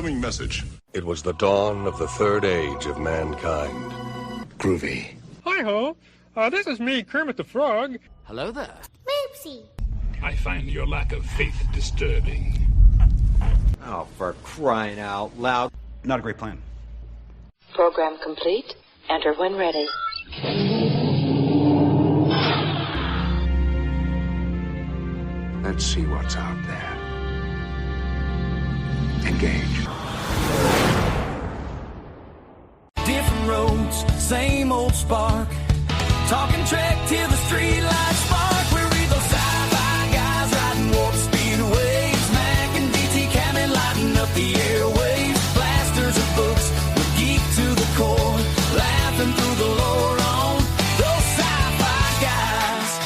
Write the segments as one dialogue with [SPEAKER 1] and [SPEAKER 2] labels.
[SPEAKER 1] Incoming message.
[SPEAKER 2] It was the dawn of the third age of mankind. Groovy.
[SPEAKER 3] Hi-ho. This is me, Kermit the Frog.
[SPEAKER 4] Hello there.
[SPEAKER 5] Moopsie.
[SPEAKER 6] I find your lack of faith disturbing.
[SPEAKER 7] Oh, for crying out loud.
[SPEAKER 8] Not a great plan.
[SPEAKER 9] Program complete. Enter when ready.
[SPEAKER 2] Let's see what's out there. Engage.
[SPEAKER 10] Different roads, same old spark. Talking Trek till the street lights spark. We read those sci-fi guys riding warp speed waves. Mack and DT Cammon lighting up the airwaves. Blasters of books, we geek to the core. Laughing through the lore on those sci-fi
[SPEAKER 4] guys.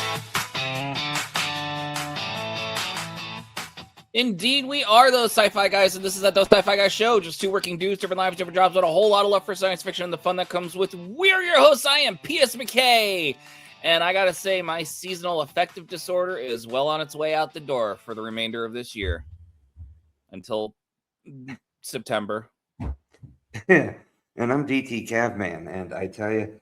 [SPEAKER 4] Indeed, we are those sci-fi guys, and this is at Those Sci-Fi Guys show. Just two working dudes, different lives, different jobs, but a whole lot of love for science fiction and the fun that comes with. We're your hosts. I am P.S. McKay, and I gotta say, my seasonal affective disorder is well on its way out the door for the remainder of this year until September.
[SPEAKER 7] And I'm DT Cavman, and I tell you,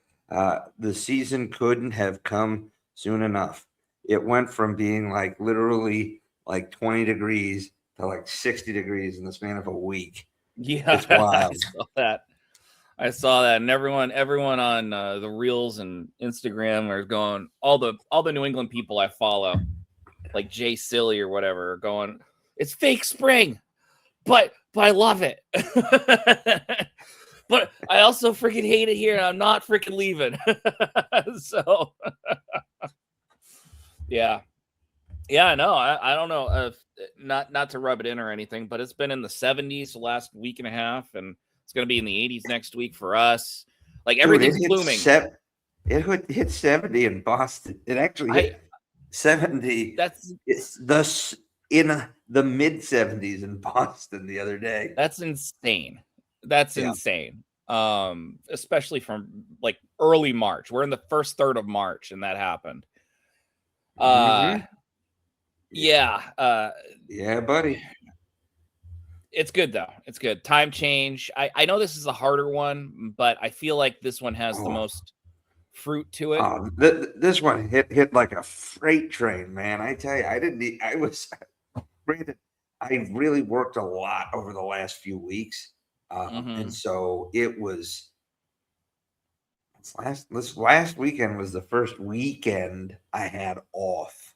[SPEAKER 7] the season couldn't have come soon enough. It went from being like literally like 20 degrees to like 60 degrees in the span of a week.
[SPEAKER 4] Yeah,
[SPEAKER 7] it's wild.
[SPEAKER 4] I saw that, and everyone on the reels and Instagram are going. All the New England people I follow, like Jay Silly or whatever, are going. It's fake spring, but I love it. But I also freaking hate it here, and I'm not freaking leaving. So, yeah. Yeah, no, I don't know. Not to rub it in or anything, but it's been in the 70s the last week and a half, and it's going to be in the 80s next week for us. Like everything's blooming.
[SPEAKER 7] It hit 70 in Boston. It actually hit 70. It's in the mid 70s in Boston the other day.
[SPEAKER 4] That's insane. Insane. Especially from like early March. We're in the first third of March, and that happened. Yeah,
[SPEAKER 7] buddy.
[SPEAKER 4] It's good though. It's good. Time change. I know this is a harder one, but I feel like this one has the most fruit to it.
[SPEAKER 7] This one hit like a freight train, man. I tell you, I really worked a lot over the last few weeks, and so it was. This last weekend was the first weekend I had off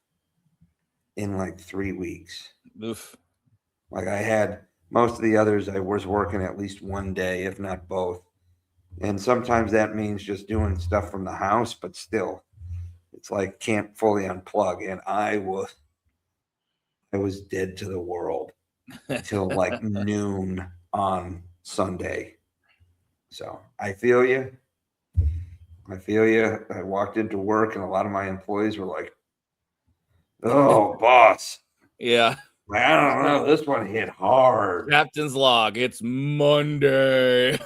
[SPEAKER 7] in like 3 weeks.
[SPEAKER 4] Oof.
[SPEAKER 7] Like I had most of the others, I was working at least one day, if not both. And sometimes that means just doing stuff from the house, but still, it's like can't fully unplug. And I was dead to the world until like noon on Sunday. So I feel you. I walked into work and a lot of my employees were like, "Oh, boss."
[SPEAKER 4] Yeah.
[SPEAKER 7] I don't know. This one hit hard.
[SPEAKER 4] Captain's log. It's Monday.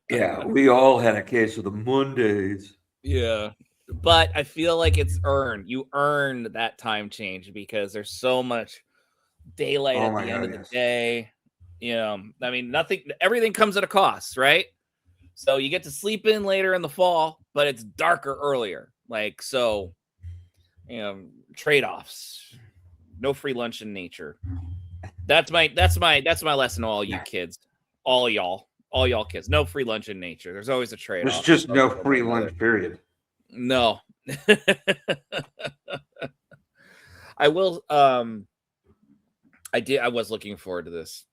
[SPEAKER 7] Yeah, we all had a case of the Mondays.
[SPEAKER 4] Yeah. But I feel like it's earned. You earned that time change because there's so much daylight at the end of the day. You know, I mean, everything comes at a cost, right? So you get to sleep in later in the fall, but it's darker earlier. Like, so, you know, trade-offs. No free lunch in nature. That's my lesson to all you kids. All y'all kids. No free lunch in nature. There's always a trade-off.
[SPEAKER 7] There's just no free lunch, period.
[SPEAKER 4] No. I will I was looking forward to this.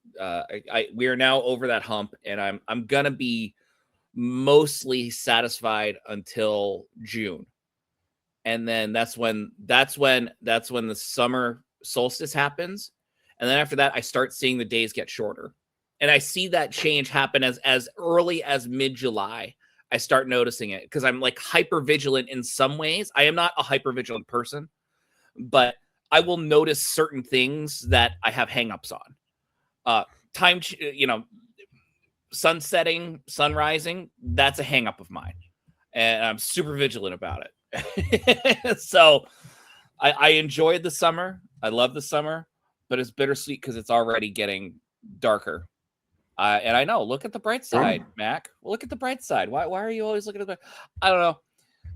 [SPEAKER 4] We are now over that hump, and I'm gonna be mostly satisfied until June. And then that's when the summer solstice happens. And then after that, I start seeing the days get shorter. And I see that change happen as early as mid-July. I start noticing it because I'm like hyper vigilant in some ways. I am not a hyper vigilant person, but I will notice certain things that I have hangups on. Sun setting, sun rising, that's a hang up of mine. And I'm super vigilant about it. So I enjoyed the summer. I love the summer, but it's bittersweet because it's already getting darker. And I know, look at the bright side, Mac. Look at the bright side. Why are you always looking at the? I don't know.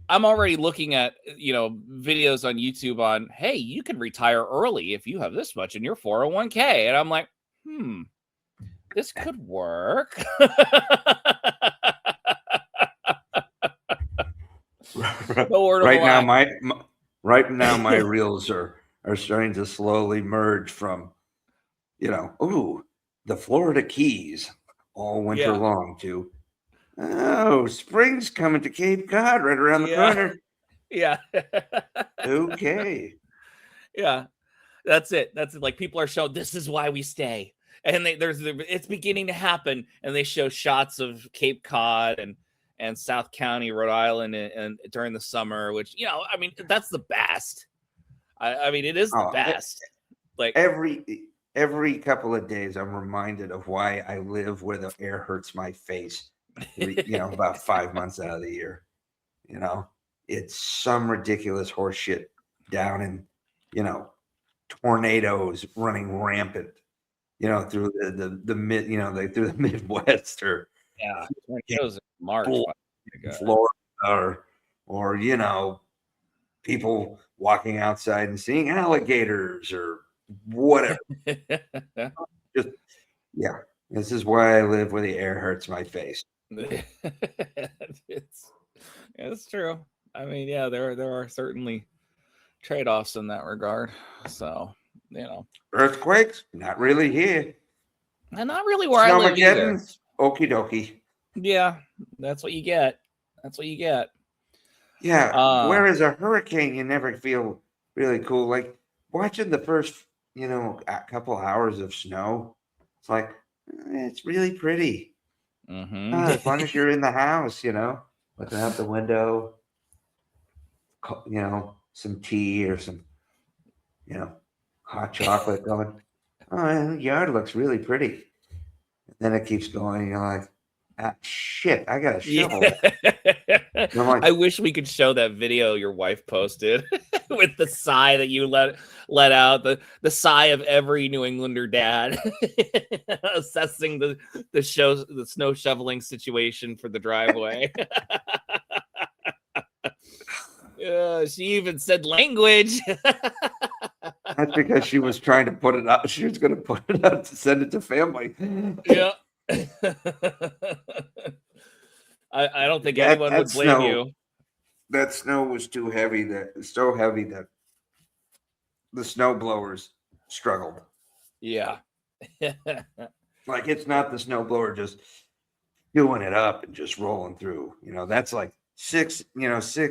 [SPEAKER 4] I'm already looking at, videos on YouTube on, hey, you can retire early if you have this much in your 401k. And I'm like, this could work.
[SPEAKER 7] Right now, my reels are starting to slowly merge from, the Florida Keys all winter long to, spring's coming to Cape Cod right around the corner.
[SPEAKER 4] Yeah.
[SPEAKER 7] Okay.
[SPEAKER 4] Yeah. That's it. Like, people are showing, this is why we stay. And it's beginning to happen. And they show shots of Cape Cod and South County, Rhode Island, and during the summer, which, that's the best. I mean, it is the best. Like,
[SPEAKER 7] every couple of days, I'm reminded of why I live where the air hurts my face. About 5 months out of the year. It's some ridiculous horse shit down in, tornadoes running rampant, through the mid, through the Midwest or
[SPEAKER 4] tornadoes in March,
[SPEAKER 7] Florida, or people walking outside and seeing alligators or whatever. This is why I live where the air hurts my face.
[SPEAKER 4] It's true. I mean, there are certainly trade-offs in that regard. So,
[SPEAKER 7] earthquakes, not really here,
[SPEAKER 4] and not really where I live either.
[SPEAKER 7] Okie dokie.
[SPEAKER 4] Yeah, that's what you get.
[SPEAKER 7] Yeah. Whereas a hurricane, you never feel really cool. Like watching the first, a couple hours of snow. It's like, it's really pretty. As long as you're in the house, looking out the window, some tea or some, hot chocolate going. Oh, the yard looks really pretty. And then it keeps going. You're like, shit, I got a shovel.
[SPEAKER 4] Like, I wish we could show that video your wife posted with the sigh that you let out, the sigh of every New Englander dad assessing the snow shoveling situation for the driveway. She even said language.
[SPEAKER 7] That's because she was trying to put it out. She was going to put it out to send it to family.
[SPEAKER 4] Yeah. I don't think anyone would blame you.
[SPEAKER 7] That snow was too heavy. So heavy that the snow blowers struggled.
[SPEAKER 4] Yeah.
[SPEAKER 7] Like, it's not the snow blower just doing it up and just rolling through. That's like 6,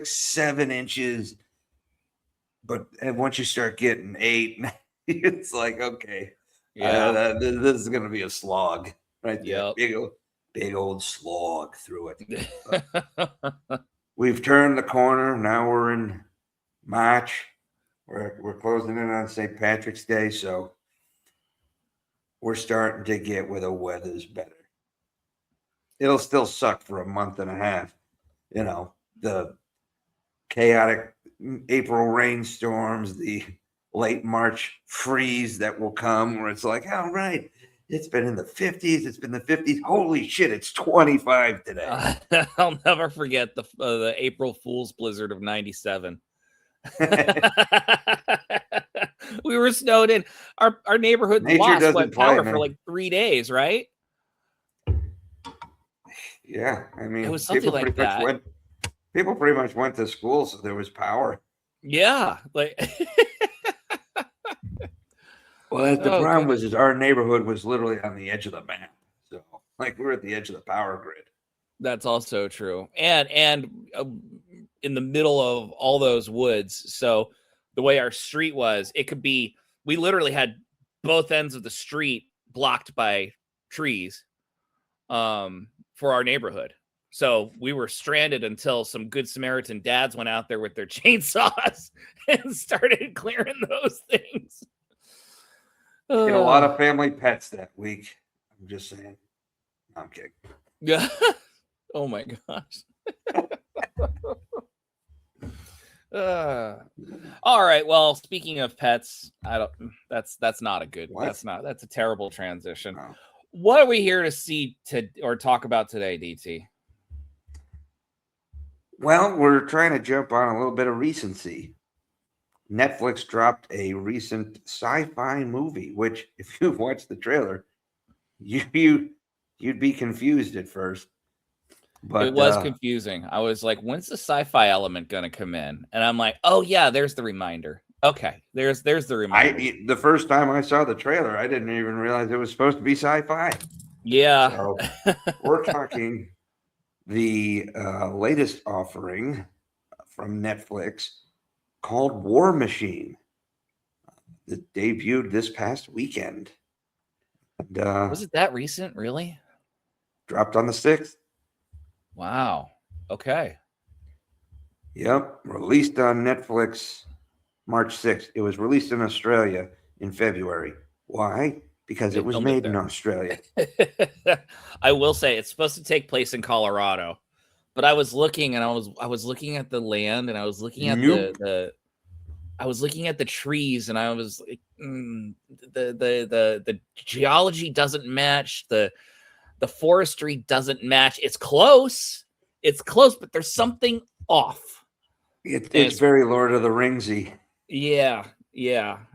[SPEAKER 7] 7 inches. But once you start getting 8, it's like, okay, this is going to be a slog right there.
[SPEAKER 4] Yep.
[SPEAKER 7] Big old slog through it. We've turned the corner. Now we're in March. We're closing in on St. Patrick's Day, so we're starting to get where the weather's better. It'll still suck for a month and a half. The chaotic April rainstorms, the late March freeze that will come where it's like, all right, it's been in the 50s. It's been the 50s. Holy shit, it's 25 today.
[SPEAKER 4] I'll never forget the April Fool's blizzard of 97. We were snowed in. Our neighborhood lost power for like 3 days, right?
[SPEAKER 7] Yeah, I mean,
[SPEAKER 4] it was something like that.
[SPEAKER 7] People pretty much went to school, so there was power.
[SPEAKER 4] Yeah, like.
[SPEAKER 7] Well, the problem was our neighborhood was literally on the edge of the map, so like we're at the edge of the power grid.
[SPEAKER 4] That's also true, and in the middle of all those woods. So the way our street was, it could be. We literally had both ends of the street blocked by trees, for our neighborhood. So we were stranded until some good Samaritan dads went out there with their chainsaws and started clearing those things.
[SPEAKER 7] Get a lot of family pets that week. I'm just saying. No, I'm kidding.
[SPEAKER 4] Yeah. Oh my gosh. All right. Well, speaking of pets, I don't. That's not a good.
[SPEAKER 7] What?
[SPEAKER 4] That's a terrible transition.
[SPEAKER 7] Oh.
[SPEAKER 4] What are we here to see or talk about today, DT?
[SPEAKER 7] Well, we're trying to jump on a little bit of recency. Netflix dropped a recent sci-fi movie, which, if you've watched the trailer, you'd be confused at first. But
[SPEAKER 4] it was confusing. I was like, "When's the sci-fi element gonna come in?" And I'm like, "Oh yeah, there's the reminder." Okay, there's the reminder.
[SPEAKER 7] the first time I saw the trailer, I didn't even realize it was supposed to be sci-fi.
[SPEAKER 4] Yeah,
[SPEAKER 7] So we're talking the latest offering from Netflix called War Machine. It debuted this past weekend. And,
[SPEAKER 4] was it that recent? Really?
[SPEAKER 7] dropped on the 6th.
[SPEAKER 4] Wow. Okay.
[SPEAKER 7] Yep. Released on Netflix March 6th. It was released in Australia in February. Why? Because
[SPEAKER 4] They
[SPEAKER 7] it was
[SPEAKER 4] filmed it
[SPEAKER 7] made in
[SPEAKER 4] there.
[SPEAKER 7] Australia.
[SPEAKER 4] I will say it's supposed to take place in Colorado, but I was looking and I was looking at the land and I was looking at
[SPEAKER 7] Nope.
[SPEAKER 4] I was looking at the trees and I was like, the geology doesn't match, the forestry doesn't match. It's close, but there's something off.
[SPEAKER 7] It's very Lord of the Ringsy.
[SPEAKER 4] Yeah.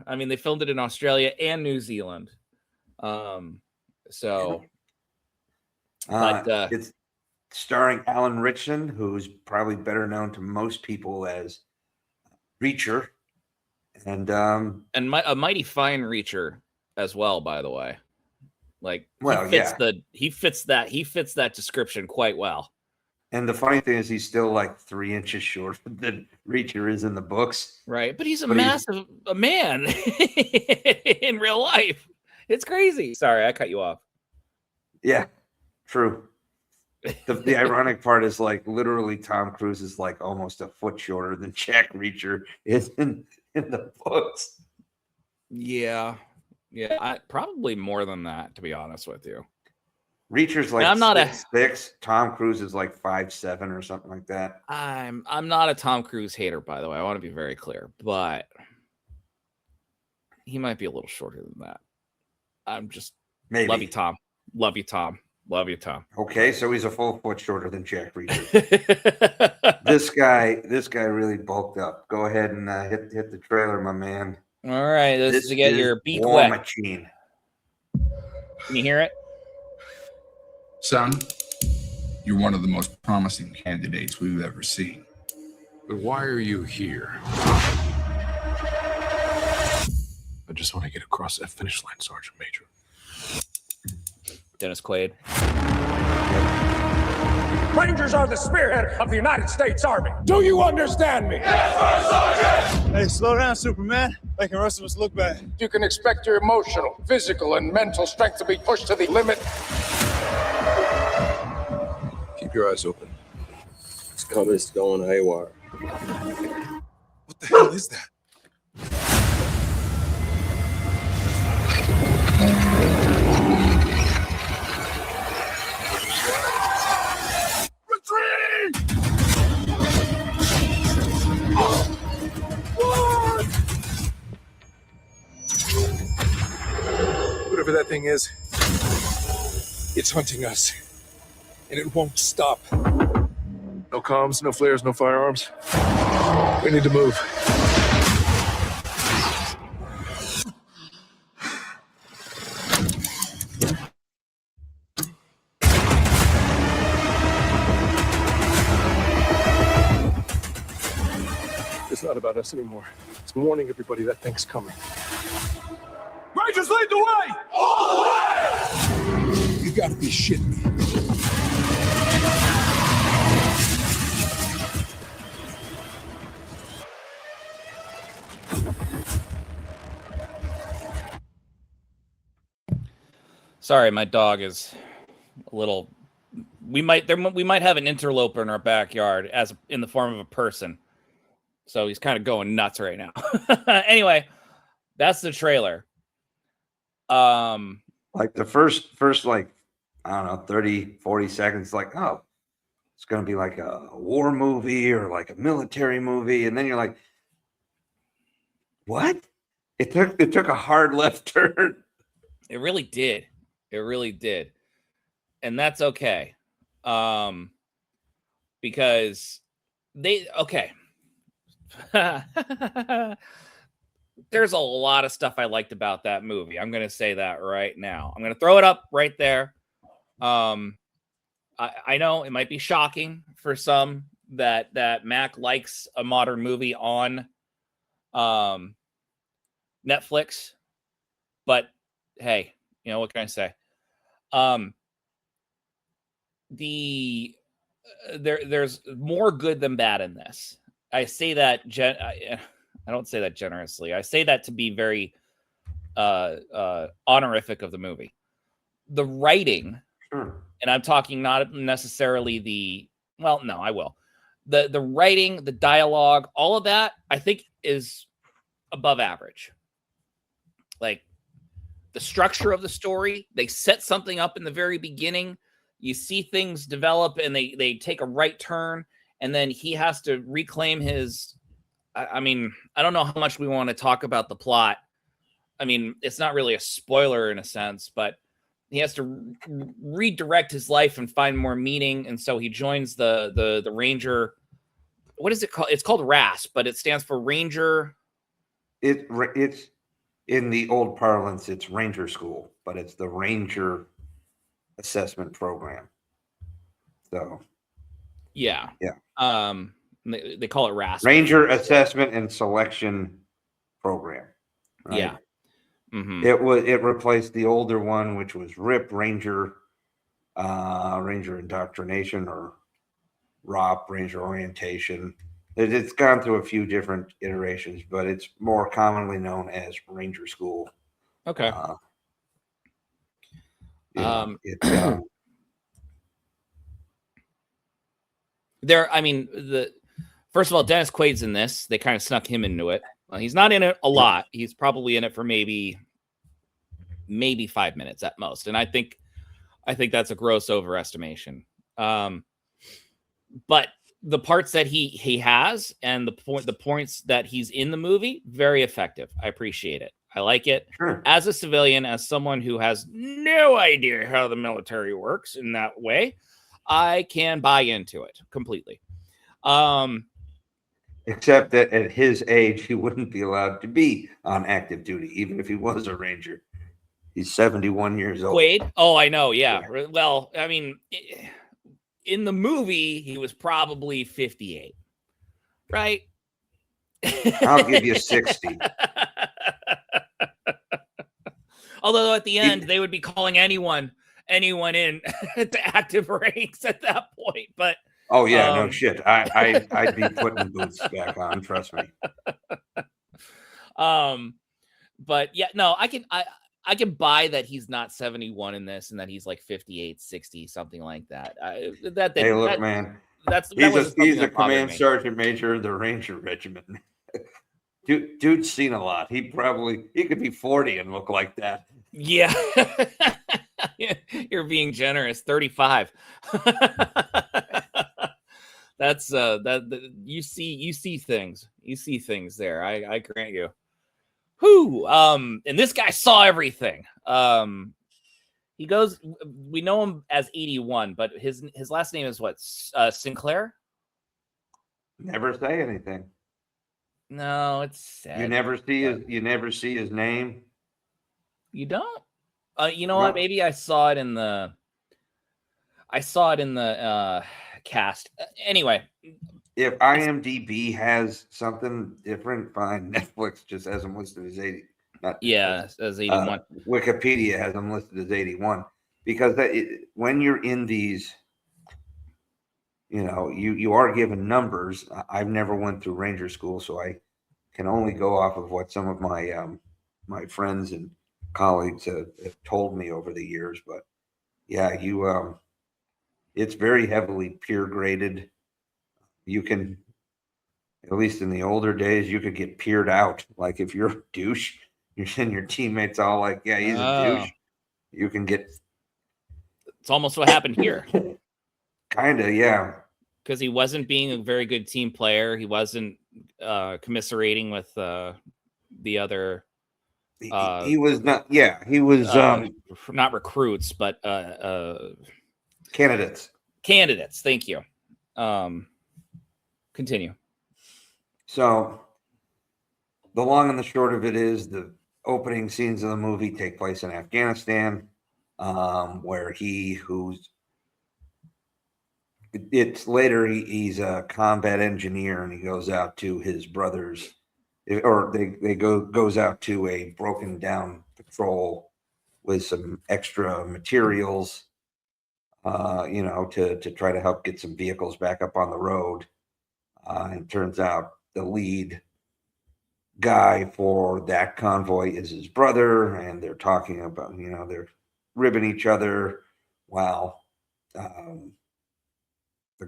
[SPEAKER 4] I mean, they filmed it in Australia and New Zealand. So but
[SPEAKER 7] it's starring Alan Ritchson, who's probably better known to most people as Reacher, and
[SPEAKER 4] a mighty fine Reacher as well, by the way. Like,
[SPEAKER 7] well,
[SPEAKER 4] he fits that description quite well.
[SPEAKER 7] And the funny thing is, he's still like 3 inches shorter than Reacher is in the books.
[SPEAKER 4] Right, but he's a massive man in real life. It's crazy. Sorry, I cut you off.
[SPEAKER 7] Yeah, true. The ironic part is, like, literally Tom Cruise is like almost a foot shorter than Jack Reacher is in the books.
[SPEAKER 4] Yeah, probably more than that, to be honest with you.
[SPEAKER 7] Reacher's like
[SPEAKER 4] I'm not
[SPEAKER 7] 6'6". Tom Cruise is like 5'7" or something like that.
[SPEAKER 4] I'm not a Tom Cruise hater, by the way. I want to be very clear, but he might be a little shorter than that. I'm just
[SPEAKER 7] Maybe.
[SPEAKER 4] Love you, Tom.
[SPEAKER 7] Okay, so he's a full foot shorter than Jack Reacher. This guy really bulked up. Go ahead and hit the trailer, my man.
[SPEAKER 4] All right, this is to get your beak
[SPEAKER 7] War
[SPEAKER 4] wet.
[SPEAKER 7] Machine.
[SPEAKER 4] Can you hear it?
[SPEAKER 1] Son, you're one of the most promising candidates we've ever seen.
[SPEAKER 6] But why are you here? I just want to get across that finish line, Sergeant Major.
[SPEAKER 4] Dennis Quaid.
[SPEAKER 3] Rangers are the spearhead of the United States Army. Do you understand me?
[SPEAKER 5] Hey, slow down, Superman. Making the rest of us look bad.
[SPEAKER 3] You can expect your emotional, physical, and mental strength to be pushed to the limit.
[SPEAKER 6] Keep your eyes open.
[SPEAKER 5] This company's going haywire. What the hell is that? Whatever that thing is, it's hunting us, and it won't stop.
[SPEAKER 6] No comms, no flares, no firearms. We need to move. It's not about us anymore. It's warning everybody that thing's coming.
[SPEAKER 3] Rangers, lead the way! All the way!
[SPEAKER 5] You gotta be shitting me.
[SPEAKER 4] Sorry, my dog is a little. We might have an interloper in our backyard as in the form of a person. So he's kind of going nuts right now. Anyway, that's the trailer.
[SPEAKER 7] Like the first like, I don't know, 30, 40 seconds, like, oh, it's going to be like a war movie or like a military movie. And then you're like, what? It took a hard left turn.
[SPEAKER 4] It really did. It really did. And that's okay. Because okay. There's a lot of stuff I liked about that movie. I'm going to say that right now. I'm going to throw it up right there. I know it might be shocking for some that Mack likes a modern movie on Netflix, but hey, you know what can I say? There's more good than bad in this. I say that I don't say that generously. I say that to be very honorific of the movie. The writing,
[SPEAKER 7] Sure.
[SPEAKER 4] and I'm talking not necessarily I will. The writing, the dialogue, all of that, I think is above average. Like the structure of the story, they set something up in the very beginning. You see things develop and they take a right turn, and then he has to reclaim his. I mean, I don't know how much we want to talk about the plot. I mean, it's not really a spoiler in a sense, but he has to redirect his life and find more meaning, and so he joins the Ranger. What is it called? It's called RAS, but it stands for Ranger.
[SPEAKER 7] It's in the old parlance, it's Ranger School, but it's the Ranger Assessment Program. So,
[SPEAKER 4] yeah. They call it RAS.
[SPEAKER 7] Ranger Assessment and Selection Program. Right?
[SPEAKER 4] Yeah. Mm-hmm.
[SPEAKER 7] It replaced the older one, which was RIP, Ranger Indoctrination, or ROP, Ranger Orientation. It's gone through a few different iterations, but it's more commonly known as Ranger School.
[SPEAKER 4] Okay. First of all, Dennis Quaid's in this. They kind of snuck him into it. He's not in it a lot. He's probably in it for maybe 5 minutes at most. And I think that's a gross overestimation. But the parts that he has and the points that he's in the movie, very effective. I appreciate it. I like it.
[SPEAKER 7] Sure.
[SPEAKER 4] As a civilian, as someone who has no idea how the military works in that way, I can buy into it completely.
[SPEAKER 7] Except that at his age, he wouldn't be allowed to be on active duty, even if he was a Ranger. He's 71 years old.
[SPEAKER 4] Quaid? Oh, I know. Yeah. Well, I mean, in the movie, he was probably 58, right?
[SPEAKER 7] I'll give you 60.
[SPEAKER 4] Although at the end, they would be calling anyone in to active ranks at that point. But
[SPEAKER 7] oh yeah, no shit. I'd be putting boots back on. Trust me.
[SPEAKER 4] But yeah, no, I can buy that he's not 71 in this, and that he's like 58, 60, something like that.
[SPEAKER 7] Hey, look, man. He's a command sergeant major of the Ranger Regiment. Dude's seen a lot. He could be 40 and look like that.
[SPEAKER 4] Yeah. You're being generous. 35. That's that you see things. You see things there. I grant you. Who and this guy saw everything. He goes, we know him as 81, but his last name is what? Sinclair?
[SPEAKER 7] Never say anything.
[SPEAKER 4] No, it's sad.
[SPEAKER 7] You never see his name.
[SPEAKER 4] You don't? You know what? Maybe I saw it in the cast. Anyway,
[SPEAKER 7] if IMDb has something different, fine. Netflix just has him listed as 80.
[SPEAKER 4] As 81.
[SPEAKER 7] Wikipedia has him listed as 81 because when you're in these, you are given numbers. I've never went through Ranger School, so I can only go off of what some of my my friends and colleagues have told me over the years. But yeah, it's very heavily peer graded. You can, at least in the older days, you could get peered out. Like if you're a douche, you're seeing your teammates all like, yeah, he's a douche. You can get.
[SPEAKER 4] It's almost what happened here.
[SPEAKER 7] Kind of, yeah.
[SPEAKER 4] Because he wasn't being a very good team player. He wasn't commiserating with the other
[SPEAKER 7] He was not. Yeah, he was
[SPEAKER 4] not recruits, but
[SPEAKER 7] candidates.
[SPEAKER 4] Candidates. Thank you. Continue.
[SPEAKER 7] So the long and the short of it is the opening scenes of the movie take place in Afghanistan, where it's later he's a combat engineer and he goes out to his brother's, or goes out to a broken down patrol with some extra materials, to try to help get some vehicles back up on the road. And it turns out the lead guy for that convoy is his brother, and they're talking about, they're ribbing each other while the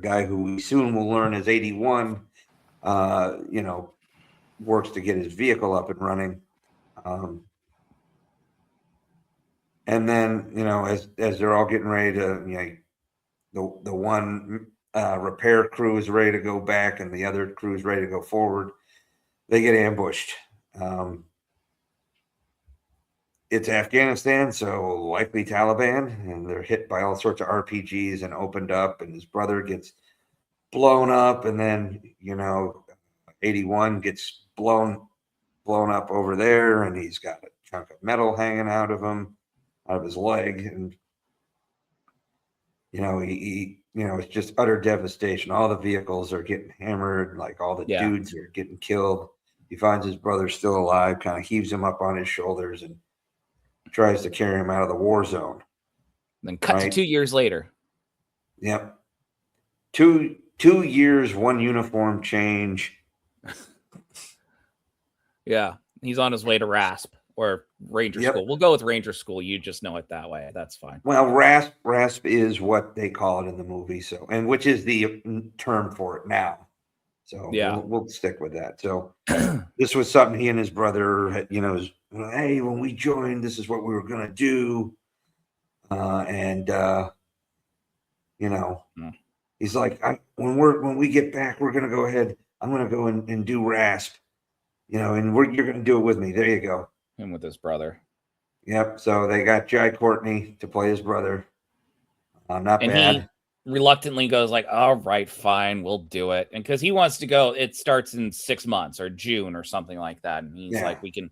[SPEAKER 7] guy who we soon will learn is 81, works to get his vehicle up and running. And then, as they're all getting ready to, the one repair crew is ready to go back and the other crew is ready to go forward, they get ambushed. It's Afghanistan, so likely Taliban, and they're hit by all sorts of RPGs and opened up, and his brother gets blown up, and then 81 gets blown up over there, and he's got a chunk of metal hanging out of his leg, and it's just utter devastation. All the vehicles are getting hammered, like all the dudes are getting killed. He finds his brother still alive, kind of heaves him up on his shoulders and tries to carry him out of the war zone.
[SPEAKER 4] Then cut to 2 years later.
[SPEAKER 7] Yep. 2 years, one uniform change.
[SPEAKER 4] Yeah. He's on his way to RASP or Ranger School. We'll go with Ranger School. You just know it that way. That's fine.
[SPEAKER 7] Well, RASP is what they call it in the movie. So, and which is the term for it now. So we'll stick with that. So this was something he and his brother had, hey, when we joined, this is what we were going to do. He's like, when we get back, we're going to go ahead. I'm going to go and do RASP, and you're going to do it with me. There you go.
[SPEAKER 4] Him with his brother.
[SPEAKER 7] Yep. So they got Jai Courtney to play his brother. Not bad.
[SPEAKER 4] He reluctantly goes like, all right, fine, we'll do it. And because he wants to go, it starts in 6 months or June or something like that. And he's like, we can,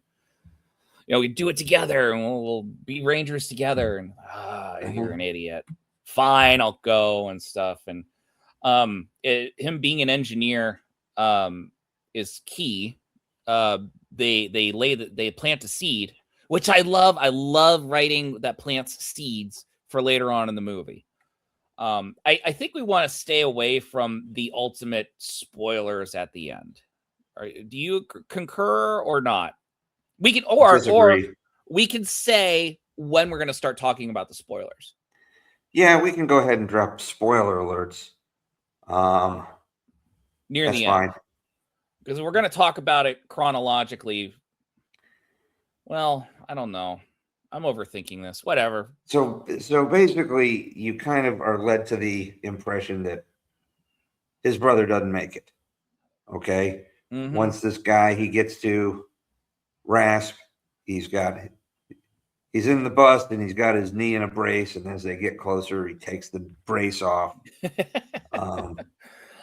[SPEAKER 4] we do it together and we'll be Rangers together. And you're an idiot. Fine, I'll go and stuff. And him being an engineer is key. They plant a seed, which I love. I love writing that plants seeds for later on in the movie. I think we want to stay away from the ultimate spoilers at the end. Do you concur or not? We can, or we can say when we're going to start talking about the spoilers.
[SPEAKER 7] Yeah, we can go ahead and drop spoiler alerts.
[SPEAKER 4] Near the end. Because we're going to talk about it chronologically. Well, I don't know. I'm overthinking this. Whatever.
[SPEAKER 7] So basically, you kind of are led to the impression that his brother doesn't make it. Okay. Mm-hmm. Once this guy, he gets to RASP, he's in the bus and he's got his knee in a brace. And as they get closer, he takes the brace off.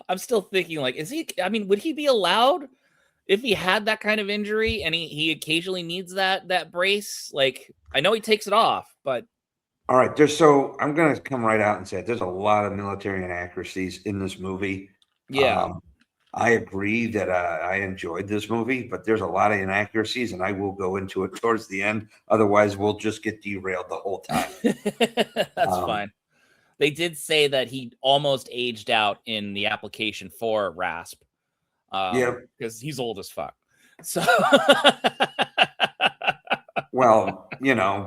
[SPEAKER 4] I'm still thinking, like, would he be allowed if he had that kind of injury and he occasionally needs that brace? Like, I know he takes it off, but.
[SPEAKER 7] All right. So I'm going to come right out and say there's a lot of military inaccuracies in this movie.
[SPEAKER 4] Yeah.
[SPEAKER 7] I agree that I enjoyed this movie, but there's a lot of inaccuracies and I will go into it towards the end. Otherwise, we'll just get derailed the whole time.
[SPEAKER 4] That's fine. They did say that he almost aged out in the application for RASP. Because he's old as fuck. So,
[SPEAKER 7] well,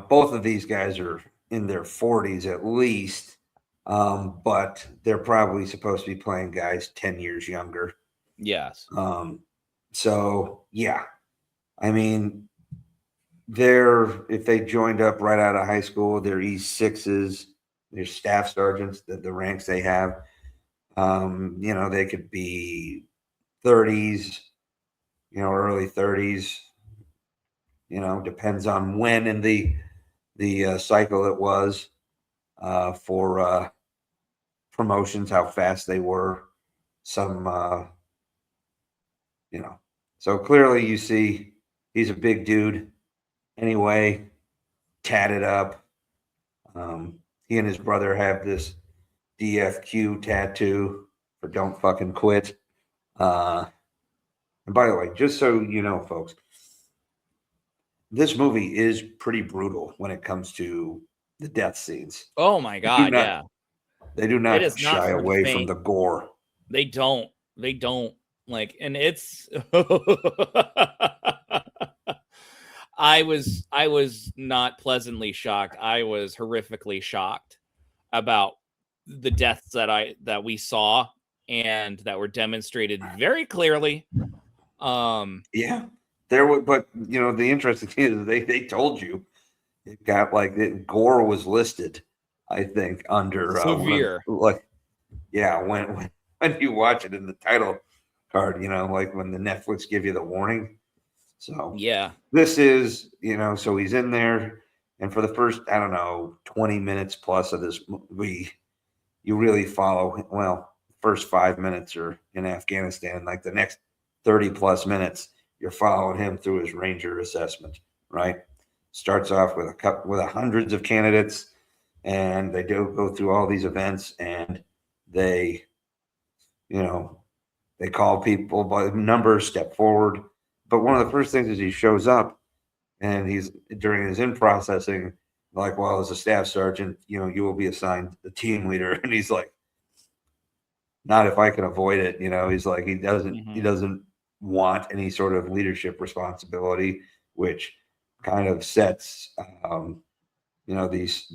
[SPEAKER 7] both of these guys are in their 40s at least, but they're probably supposed to be playing guys 10 years younger.
[SPEAKER 4] Yes.
[SPEAKER 7] So yeah, I mean, if they joined up right out of high school, they're E6s, they're staff sergeants, the ranks they have. They could be 30s, early 30s, depends on when in the cycle it was for promotions, how fast they were. Some, so clearly you see he's a big dude anyway, tatted up. He and his brother have this DFQ tattoo for "Don't fucking quit." And by the way, just so you know, folks, this movie is pretty brutal when it comes to the death scenes.
[SPEAKER 4] Oh my God, yeah.
[SPEAKER 7] They do
[SPEAKER 4] It
[SPEAKER 7] not
[SPEAKER 4] is not
[SPEAKER 7] shy
[SPEAKER 4] for the
[SPEAKER 7] away from
[SPEAKER 4] faint.
[SPEAKER 7] the gore.
[SPEAKER 4] They don't like, and it's I was not pleasantly shocked. I was horrifically shocked about the deaths that we saw and that were demonstrated very clearly.
[SPEAKER 7] Yeah, there were, but the interesting thing is they told you it got gore was listed, I think, under
[SPEAKER 4] severe.
[SPEAKER 7] when you watch it in the title card, like when the Netflix give you the warning. So
[SPEAKER 4] yeah,
[SPEAKER 7] this is, so he's in there, and for the first, I don't know, 20 minutes plus of this movie, you really follow, well, first 5 minutes are in Afghanistan, like the next 30 plus minutes, you're following him through his Ranger assessment, right? Starts off with hundreds of candidates, and they do go through all these events, and they call people by numbers, step forward. But one of the first things is he shows up, and he's during his in processing, like, well, as a staff sergeant, you will be assigned the team leader, and he's like, not if I can avoid it. He's like, he doesn't want any sort of leadership responsibility, which kind of sets, these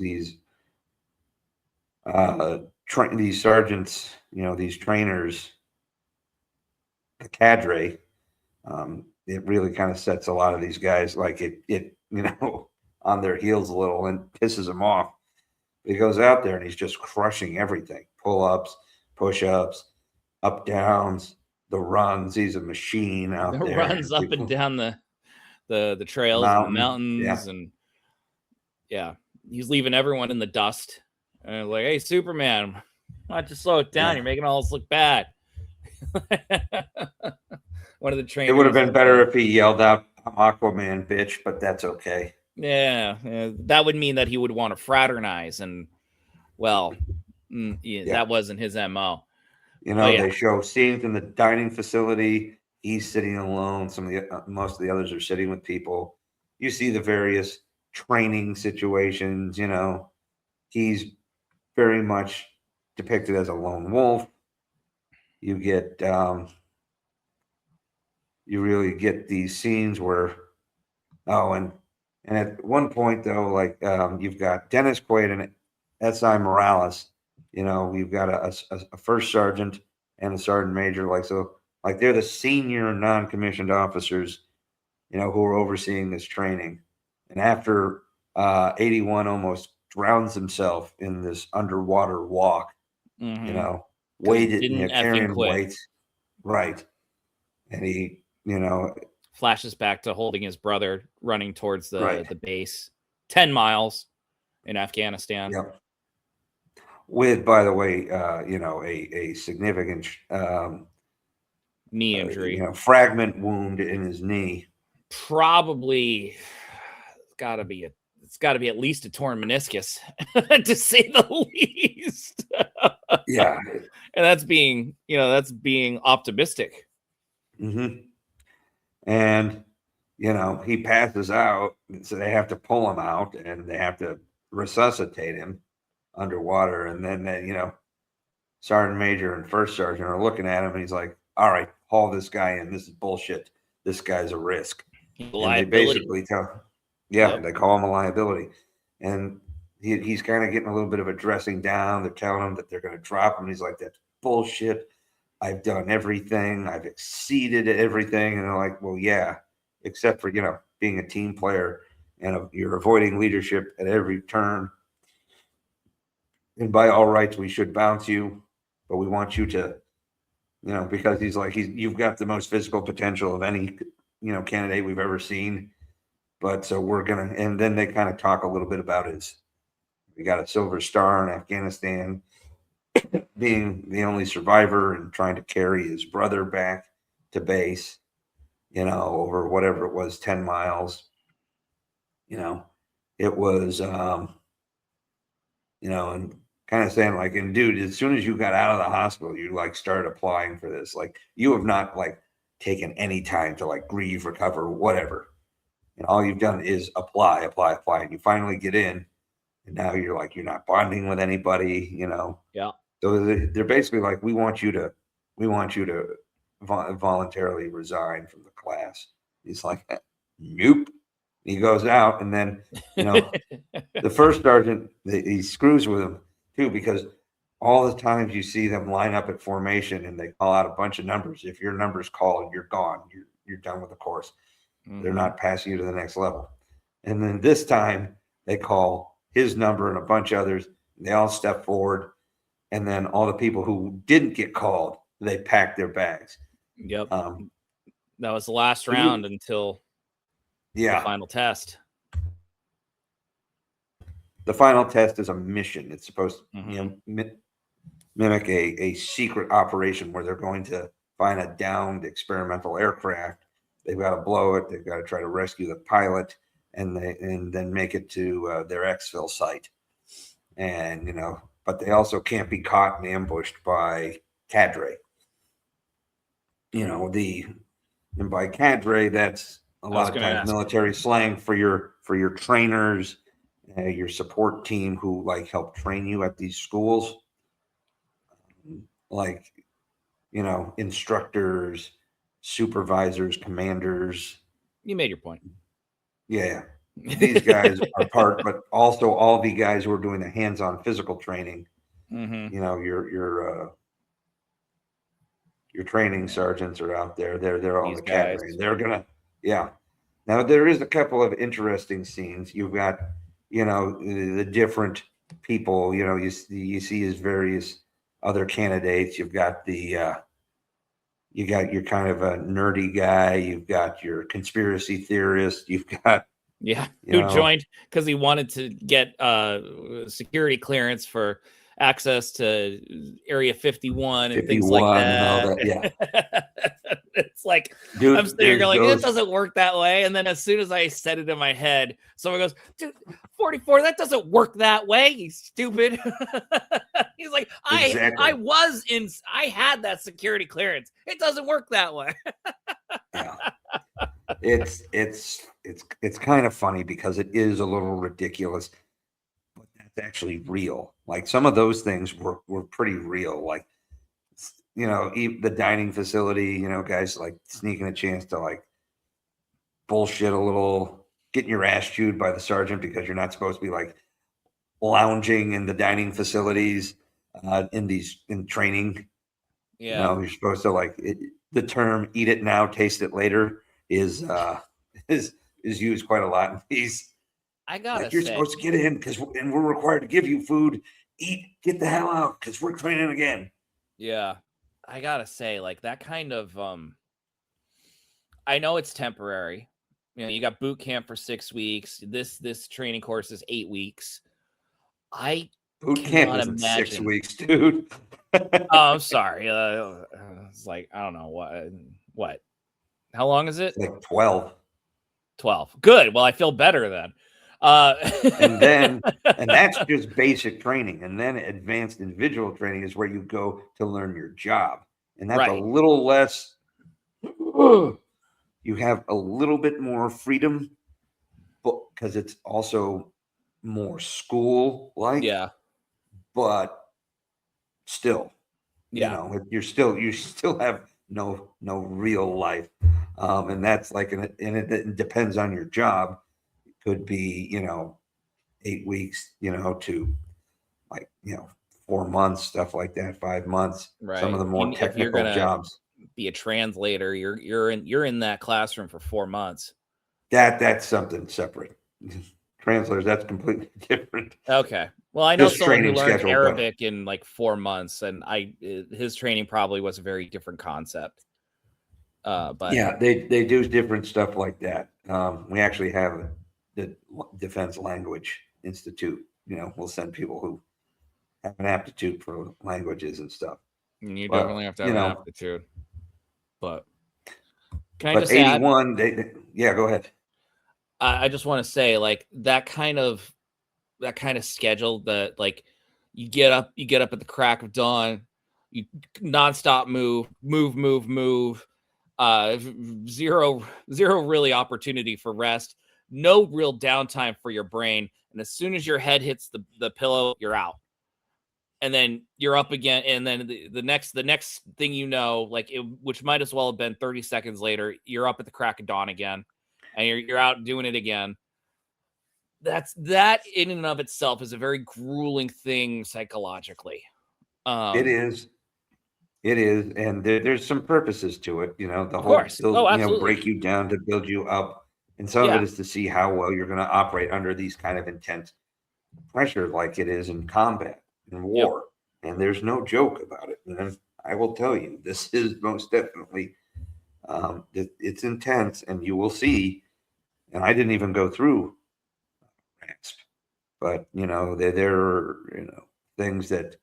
[SPEAKER 7] sergeants, these trainers, the cadre, it really kind of sets a lot of these guys like it on their heels a little and pisses them off. He goes out there and he's just crushing everything: pull-ups, push-ups, up downs, the runs. He's a machine out there.
[SPEAKER 4] The runs up and down the trails and the mountains, and yeah, he's leaving everyone in the dust. And like, hey, Superman, why don't you slow it down? You're making all this look bad. One of the trainers.
[SPEAKER 7] It would have been better if he yelled out "Aquaman, bitch," but that's okay.
[SPEAKER 4] Yeah, that would mean that he would want to fraternize, and that wasn't his MO.
[SPEAKER 7] They show scenes in the dining facility. He's sitting alone. Most of the others are sitting with people. You see the various training situations. He's very much depicted as a lone wolf. You get, you really get these scenes where, and at one point though, like you've got Dennis Quaid and S.I. Morales. We've got a first sergeant and a sergeant major, they're the senior non-commissioned officers, who are overseeing this training. And after 81 almost drowns himself in this underwater walk, weighted, carrying weights, right? And he,
[SPEAKER 4] flashes back to holding his brother running towards the base, 10 miles in Afghanistan.
[SPEAKER 7] Yep. With, by the way, a significant
[SPEAKER 4] knee injury,
[SPEAKER 7] fragment wound in his knee.
[SPEAKER 4] Probably it's got to be at least a torn meniscus, to say the least.
[SPEAKER 7] Yeah,
[SPEAKER 4] and that's being optimistic.
[SPEAKER 7] Mm-hmm. And he passes out, so they have to pull him out, and they have to resuscitate him underwater. And then sergeant major and first sergeant are looking at him, and he's like, all right, haul this guy in. This is bullshit. This guy's a risk. And they basically they call him a liability. And he's kind of getting a little bit of a dressing down. They're telling him that they're going to drop him. He's like, that's bullshit. I've done everything. I've exceeded everything. And they're like, well, yeah, except for, being a team player, and you're avoiding leadership at every turn. And by all rights, we should bounce you, but we want you to, because he's like, you've got the most physical potential of any, candidate we've ever seen. But so we're gonna, and then they kind of talk a little bit about we got a Silver Star in Afghanistan, being the only survivor and trying to carry his brother back to base, over whatever it was, 10 miles. It was, and kind of saying like, and dude, as soon as you got out of the hospital, you like started applying for this. Like you have not like taken any time to like grieve, recover, whatever. And all you've done is apply. And you finally get in. And now you're like, you're not bonding with anybody,
[SPEAKER 4] Yeah.
[SPEAKER 7] So they're basically like, we want you to voluntarily resign from the class. He's like, nope. He goes out, and then the first sergeant, he screws with him too, because all the times you see them line up at formation and they call out a bunch of numbers. If your number's called, you're gone. You're done with the course. Mm-hmm. They're not passing you to the next level. And then this time they call his number and a bunch of others. They all step forward, and then all the people who didn't get called, they pack their bags.
[SPEAKER 4] Yep. That was the last round until the final test.
[SPEAKER 7] The final test is a mission. It's supposed to mimic a secret operation where they're going to find a downed experimental aircraft. They've got to blow it. They've got to try to rescue the pilot, and then make it to their exfil site. And but they also can't be caught and ambushed by cadre. And by cadre, that's a lot of times military slang for your trainers, your support team who like help train you at these schools, like instructors, supervisors, commanders.
[SPEAKER 4] You made your point.
[SPEAKER 7] Yeah, these guys are part, but also all the guys who are doing the hands-on physical training. Mm-hmm. Your training sergeants are out there. They're all the cadre. They're gonna, Now there is a couple of interesting scenes. You've got, the different people. You see his various other candidates. You've got you got your kind of a nerdy guy. You've got your conspiracy theorist. You've got
[SPEAKER 4] who joined because he wanted to get security clearance for access to Area 51 and things like that.
[SPEAKER 7] And all that.
[SPEAKER 4] It's like, dude, I'm sitting here going, it doesn't work that way. And then as soon as I said it in my head, someone goes, dude, 44, that doesn't work that way, you stupid. He's like, I had that security clearance. It doesn't work that way.
[SPEAKER 7] It's kind of funny because it is a little ridiculous, but that's actually real. Like some of those things were pretty real. Like, the dining facility, guys like sneaking a chance to like bullshit a little, getting your ass chewed by the sergeant because you're not supposed to be like lounging in the dining facilities in training. Yeah. You're supposed to like the term "eat it now, taste it later" is used quite a lot in these.
[SPEAKER 4] I gotta
[SPEAKER 7] you're supposed to get in and we're required to give you food. Eat, get the hell out because we're training again.
[SPEAKER 4] Yeah, I gotta say, like that kind of I know it's temporary. You got boot camp for 6 weeks. This training course is 8 weeks.
[SPEAKER 7] Boot camp is 6 weeks, dude.
[SPEAKER 4] Oh, I'm sorry. It's like I don't know what. How long is it?
[SPEAKER 7] Like 12.
[SPEAKER 4] 12. Good. Well, I feel better then.
[SPEAKER 7] And that's just basic training. And then advanced individual training is where you go to learn your job. And that's a little less, you have a little bit more freedom because it's also more school-like.
[SPEAKER 4] Yeah.
[SPEAKER 7] But still, you still have no real life. And that's like, and it depends on your job. Could be 8 weeks to like 4 months, stuff like that, 5 months.
[SPEAKER 4] Right.
[SPEAKER 7] Some of the more technical jobs.
[SPEAKER 4] Be a translator. You're in that classroom for 4 months.
[SPEAKER 7] That's something separate. Translators, that's completely different.
[SPEAKER 4] Okay. Well, I know someone who learned Arabic in like 4 months, and his training probably was a very different concept. But
[SPEAKER 7] yeah, they do different stuff like that. We actually have the Defense Language Institute. We'll send people who have an aptitude for languages and stuff.
[SPEAKER 4] you
[SPEAKER 7] But,
[SPEAKER 4] definitely have to have an aptitude. But can I
[SPEAKER 7] but
[SPEAKER 4] just add?
[SPEAKER 7] 81, yeah, go ahead.
[SPEAKER 4] I just want to say, like, that kind of schedule, that like you get up at the crack of dawn, you nonstop move, zero really opportunity for rest, no real downtime for your brain, and as soon as your head hits the pillow, you're out, and then you're up again, and then the next thing you know, like which might as well have been 30 seconds later, you're up at the crack of dawn again, and you're out doing it again. That in and of itself is a very grueling thing psychologically.
[SPEAKER 7] It is, and there's some purposes to it. The
[SPEAKER 4] Of
[SPEAKER 7] whole,
[SPEAKER 4] course. Oh, absolutely.
[SPEAKER 7] break you down to build you up, and some of it is to see how well you're going to operate under these kind of intense pressure, like it is in combat and war. And there's no joke about it. And I will tell you, this is most definitely it's intense, and you will see. And I didn't even go through RASP, but there are things that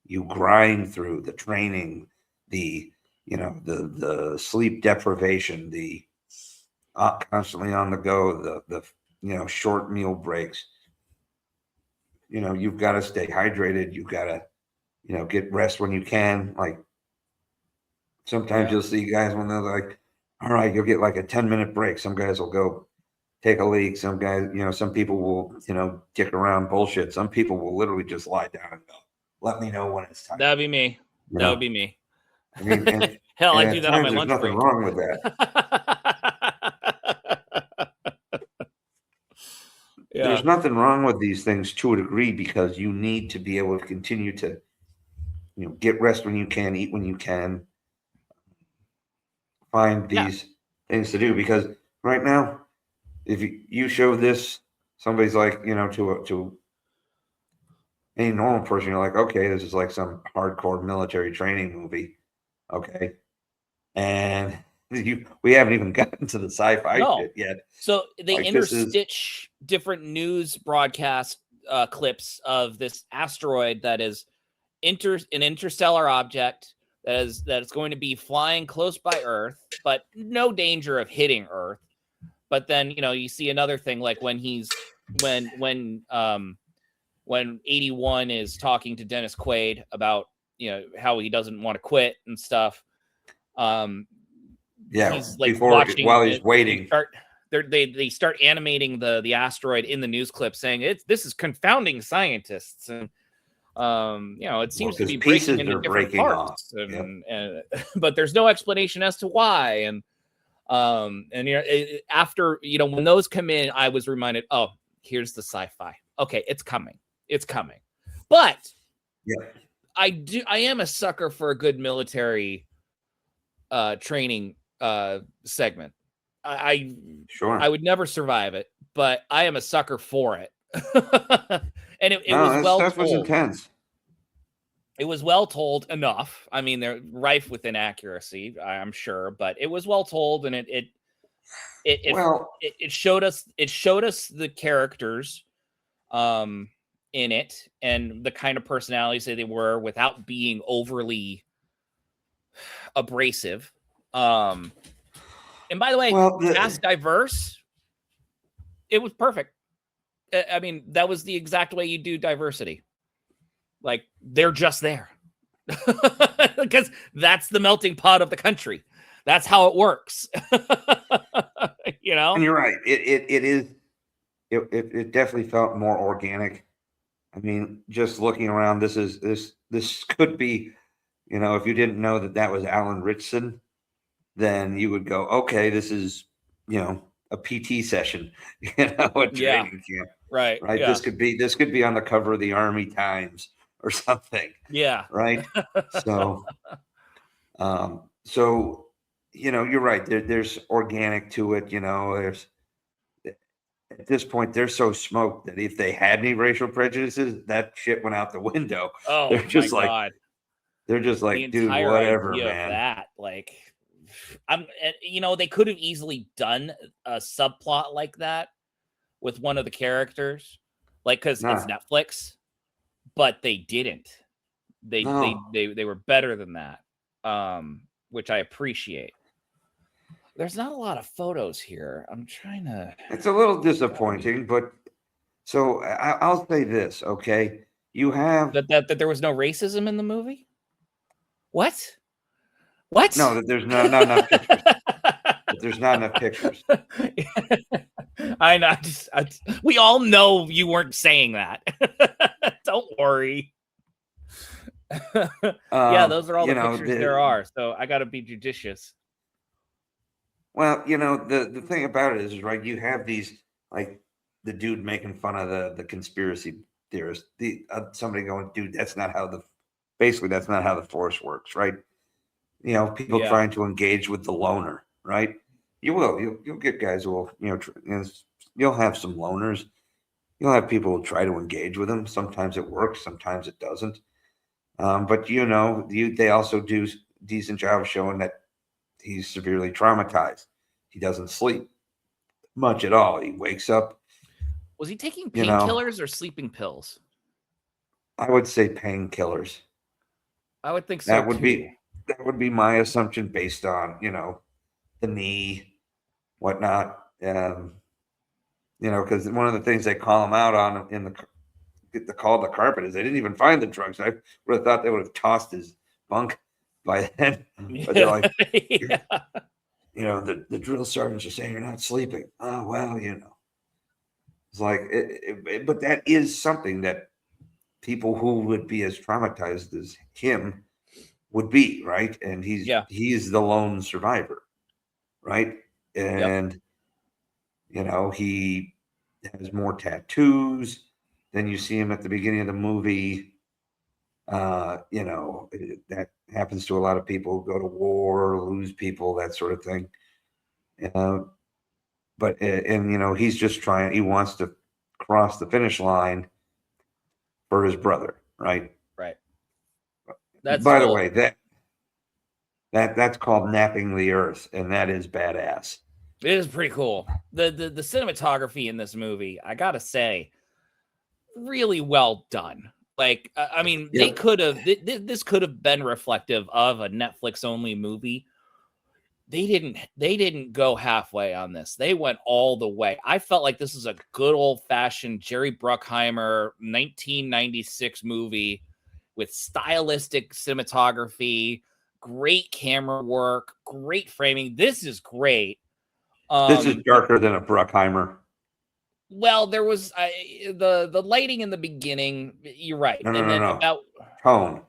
[SPEAKER 7] you grind through: the training, the sleep deprivation, the constantly on the go, the short meal breaks. You've got to stay hydrated. You've got to get rest when you can. Like sometimes you'll see guys when they're like, all right, you'll get like a 10-minute break. Some guys will go take a leak. Some guys, some people will, dick around, bullshit. Some people will literally just lie down and go, let me know when it's time.
[SPEAKER 4] That'd be me. That would be me.
[SPEAKER 7] I mean, and,
[SPEAKER 4] hell, I
[SPEAKER 7] and
[SPEAKER 4] do that on my lunch
[SPEAKER 7] break. There's nothing wrong with that. There's nothing wrong with these things to a degree, because you need to be able to continue to, get rest when you can, eat when you can, find these things to do. Because right now, if you show this, somebody's like, to any normal person, you're like, okay, this is like some hardcore military training movie. Okay. And we haven't even gotten to the sci-fi shit yet.
[SPEAKER 4] So they
[SPEAKER 7] Like,
[SPEAKER 4] interstitch different news broadcast clips of this asteroid that is an interstellar object that is going to be flying close by Earth, but no danger of hitting Earth. But then, you see another thing, like when 81 is talking to Dennis Quaid about, how he doesn't want to quit and stuff. He's like
[SPEAKER 7] while he's waiting.
[SPEAKER 4] They start animating the asteroid in the news clip, saying this is confounding scientists, and it seems to be breaking into different parts, and but there's no explanation as to why. And after when those come in, I was reminded, oh, here's the sci-fi. Okay, it's coming. But I am a sucker for a good military training segment. I would never survive it, but I am a sucker for it. And it was well told. Was intense. It was well told enough. I mean, they're rife with inaccuracy, I'm sure, but it was well told, and it showed us the characters in it and the kind of personalities that they were without being overly abrasive. And by the way, cast diverse, it was perfect. I mean, that was the exact way you do diversity. Like, they're just there. Because that's the melting pot of the country. That's how it works. And
[SPEAKER 7] you're right. It definitely felt more organic. I mean, just looking around, this could be, if you didn't know that was Alan Ritchson, then you would go, okay, this is, a PT session, a training camp. Right. Yeah. This could be on the cover of the Army Times or something. Yeah. Right. So, you're right. There's organic to it. There's, at this point, they're so smoked that if they had any racial prejudices, that shit went out the window.
[SPEAKER 4] Oh,
[SPEAKER 7] they're just
[SPEAKER 4] my God.
[SPEAKER 7] They're just like, dude, whatever, man.
[SPEAKER 4] That, like, they could have easily done a subplot like that with one of the characters, like, because it's Netflix, but they didn't. They were better than that, which I appreciate. There's not a lot of photos here. I'm trying to.
[SPEAKER 7] It's a little disappointing, but so I'll say this, okay? You have
[SPEAKER 4] that there was no racism in the movie. What? What?
[SPEAKER 7] No, that there's not enough pictures. There's not enough pictures.
[SPEAKER 4] I know. We all know you weren't saying that. Don't worry. Yeah, those are all the pictures there are. So I got to be judicious.
[SPEAKER 7] Well, the thing about it is right. You have these, like, the dude making fun of the conspiracy theorist. Somebody going, dude, that's not how the Force works, right? People trying to engage with the loner, right? You'll get guys who will, you'll have some loners. You'll have people who try to engage with them. Sometimes it works, sometimes it doesn't. But they also do a decent job of showing that he's severely traumatized. He doesn't sleep much at all. He wakes up.
[SPEAKER 4] Was he taking painkillers or sleeping pills?
[SPEAKER 7] I would say painkillers.
[SPEAKER 4] I would think so.
[SPEAKER 7] That would be my assumption based on, the knee, whatnot. Because one of the things they call him out on in the call the carpet is they didn't even find the drugs. I would have thought they would have tossed his bunk by then. But they're like, the drill sergeants are saying you're not sleeping. Oh, well, It's like, but that is something that people who would be as traumatized as him would be, right? And he's the lone survivor, right? And he has more tattoos than you see him at the beginning of the movie. That happens to a lot of people who go to war, lose people, that sort of thing. But he's just trying. He wants to cross the finish line for his brother, right?
[SPEAKER 4] Right.
[SPEAKER 7] By the way, that's called napping the earth, and that is badass.
[SPEAKER 4] It is pretty cool. The cinematography in this movie, I gotta say, really well done. Like, they could have. This could have been reflective of a Netflix only movie. They didn't go halfway on this. They went all the way. I felt like this is a good old fashioned Jerry Bruckheimer 1996 movie with stylistic cinematography, great camera work, great framing. This is great.
[SPEAKER 7] This is darker than a Bruckheimer.
[SPEAKER 4] Well, there was the lighting in the beginning. You're right.
[SPEAKER 7] No. Tone.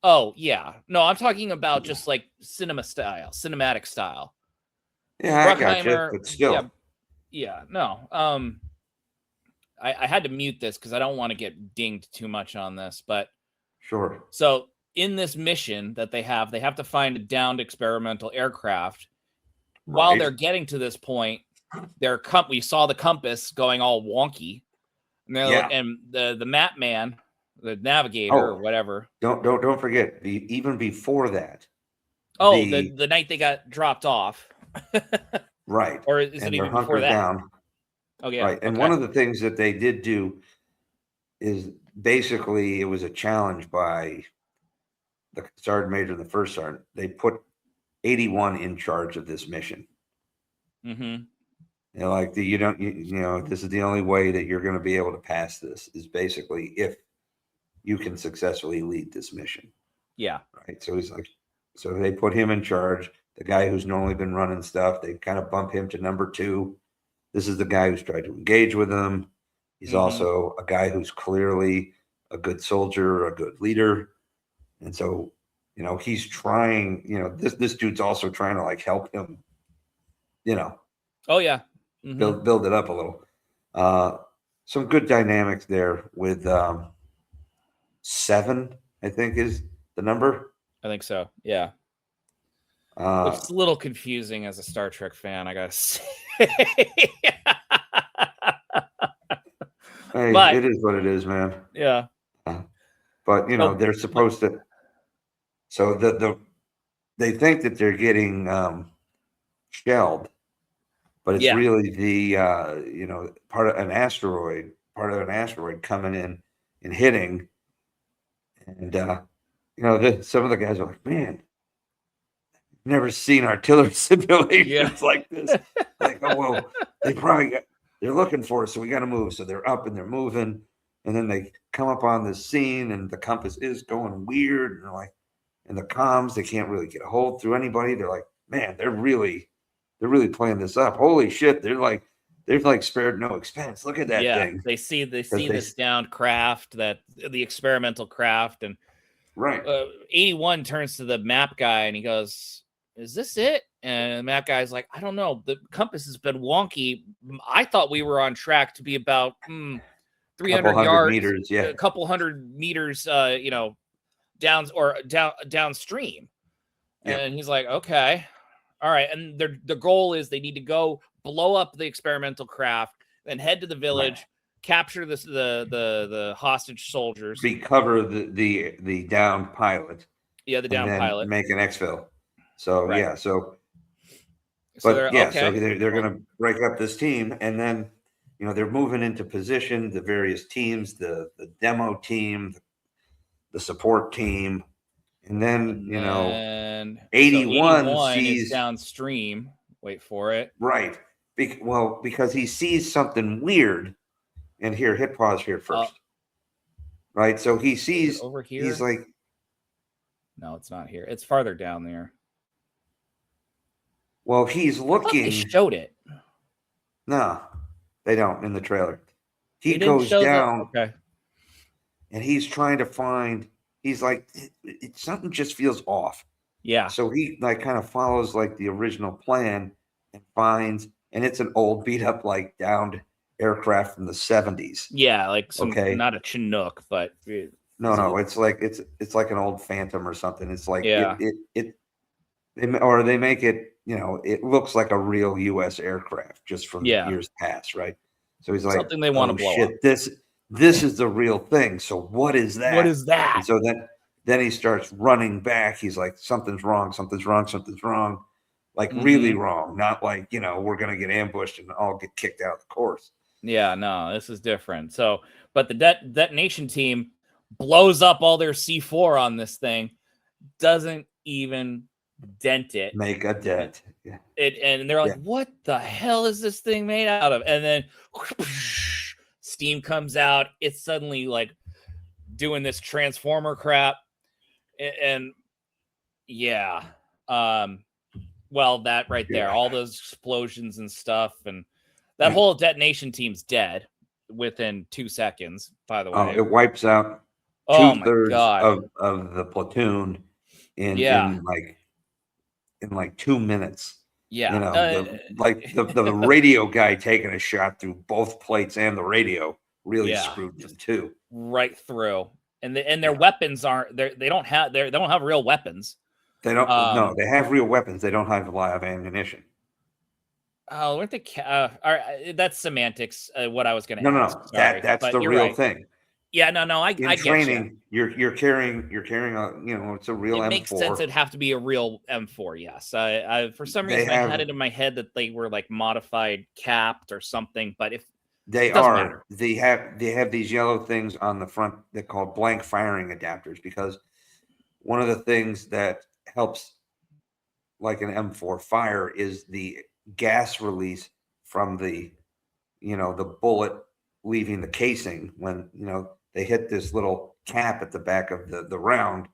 [SPEAKER 4] Oh, yeah. No, I'm talking about just like cinematic style.
[SPEAKER 7] Yeah, I got you, but still.
[SPEAKER 4] Yeah, no. I had to mute this because I don't want to get dinged too much on this, but
[SPEAKER 7] sure.
[SPEAKER 4] So in this mission that they have to find a downed experimental aircraft. Right. While they're getting to this point, we saw the compass going all wonky. And the map man, the navigator or whatever.
[SPEAKER 7] Don't forget, even before that.
[SPEAKER 4] The night they got dropped off.
[SPEAKER 7] Right.
[SPEAKER 4] Or is it even before that?
[SPEAKER 7] Down.
[SPEAKER 4] Oh, yeah.
[SPEAKER 7] Right. And one of the things that they did do is basically it was a challenge by the sergeant major and the first sergeant. They put 81 in charge of this mission.
[SPEAKER 4] Mm-hmm.
[SPEAKER 7] This is the only way that you're going to be able to pass this is basically if you can successfully lead this mission.
[SPEAKER 4] Yeah.
[SPEAKER 7] Right. So so they put him in charge. The guy who's normally been running stuff, they kind of bump him to number 2. This is the guy who's tried to engage with them. He's also a guy who's clearly a good soldier, a good leader. And so, he's trying, this dude's also trying to help him,
[SPEAKER 4] Oh yeah.
[SPEAKER 7] Mm-hmm. Build it up a little. Some good dynamics there with 7, I think is the number.
[SPEAKER 4] I think so. Yeah. It's a little confusing as a Star Trek fan, I gotta say.
[SPEAKER 7] But it is what it is, man.
[SPEAKER 4] Yeah.
[SPEAKER 7] But they're supposed to. So they think that they're getting shelled, but it's
[SPEAKER 4] Yeah.
[SPEAKER 7] really the part of an asteroid coming in and hitting. And some of the guys are like, man, never seen artillery simulations like this. Like, oh well, they're looking for us, so we got to move. So they're up and they're moving, and then they come up on the scene, and the compass is going weird, and they're like, and the comms, they can't really get a hold through anybody. They're like, man, they're really playing this up. Holy shit, they've like spared no expense. Look at that thing.
[SPEAKER 4] They see this downed craft, that the experimental craft, and
[SPEAKER 7] right.
[SPEAKER 4] 81 turns to the map guy and he goes, "Is this it?" And the map guy's like, "I don't know. The compass has been wonky. I thought we were on track to be about 300 yards,
[SPEAKER 7] meters, yeah,
[SPEAKER 4] a couple hundred meters, downstream."
[SPEAKER 7] Yeah.
[SPEAKER 4] And he's like, "Okay, all right." And the goal is they need to go blow up the experimental craft, then head to the village,
[SPEAKER 7] Right.
[SPEAKER 4] capture the hostage soldiers,
[SPEAKER 7] recover the downed pilot.
[SPEAKER 4] Yeah, the downed pilot.
[SPEAKER 7] Make an exfil. So
[SPEAKER 4] Right.
[SPEAKER 7] yeah, so
[SPEAKER 4] they're
[SPEAKER 7] going to break up this team, and then they're moving into position. The various teams, the demo team, the support team, and then 81 sees
[SPEAKER 4] is downstream. Wait for it.
[SPEAKER 7] Right. Because he sees something weird, and here, hit pause here first. Right. So he sees
[SPEAKER 4] over here.
[SPEAKER 7] He's like,
[SPEAKER 4] no, it's not here. It's farther down there.
[SPEAKER 7] Well, he's looking.
[SPEAKER 4] They showed it.
[SPEAKER 7] No, they don't in the trailer. He goes down.
[SPEAKER 4] Okay.
[SPEAKER 7] And he's trying to find. He's like, something just feels off.
[SPEAKER 4] Yeah.
[SPEAKER 7] So he like kind of follows like the original plan and finds, and it's an old beat up like downed aircraft from the 70s.
[SPEAKER 4] Yeah, like not a Chinook, but
[SPEAKER 7] no, it's like it's like an old Phantom or something. It's like they make it, it looks like a real U.S. aircraft just from years past, right? So he's like,
[SPEAKER 4] something they want to blow up.
[SPEAKER 7] This is the real thing. So what is that?
[SPEAKER 4] What is that?
[SPEAKER 7] And so then he starts running back. He's like, something's wrong. Like really wrong. Not like, we're going to get ambushed and all get kicked out of the course.
[SPEAKER 4] Yeah, no, this is different. So, but the detonation team blows up all their C4 on this thing, doesn't even dent it.
[SPEAKER 7] Make a dent. Yeah.
[SPEAKER 4] And they're like, what the hell is this thing made out of? And then steam comes out. It's suddenly like doing this transformer crap. And yeah. Well, that right there, all those explosions and stuff, and that whole detonation team's dead within 2 seconds, by the way.
[SPEAKER 7] It wipes out 2/3 of the platoon in like 2 minutes.
[SPEAKER 4] Yeah.
[SPEAKER 7] The radio guy taking a shot through both plates and the radio really screwed them too.
[SPEAKER 4] Right through. And their weapons they don't have real weapons.
[SPEAKER 7] They don't. No, they have real weapons. They don't have live ammunition.
[SPEAKER 4] Oh, weren't they? That's semantics. What I was going to.
[SPEAKER 7] No.
[SPEAKER 4] Ask. Sorry,
[SPEAKER 7] that's the real thing.
[SPEAKER 4] Yeah, no. I
[SPEAKER 7] get training. You're carrying a. It's a real M4.
[SPEAKER 4] It makes sense. It'd have to be a real M4. Yes. I for some reason I had it in my head that they were like modified, capped, or something. But if
[SPEAKER 7] they are, they have these yellow things on the front. They're called blank firing adapters, because one of the things that helps like an M4 fire is the gas release from the bullet leaving the casing. When they hit this little cap at the back of the round,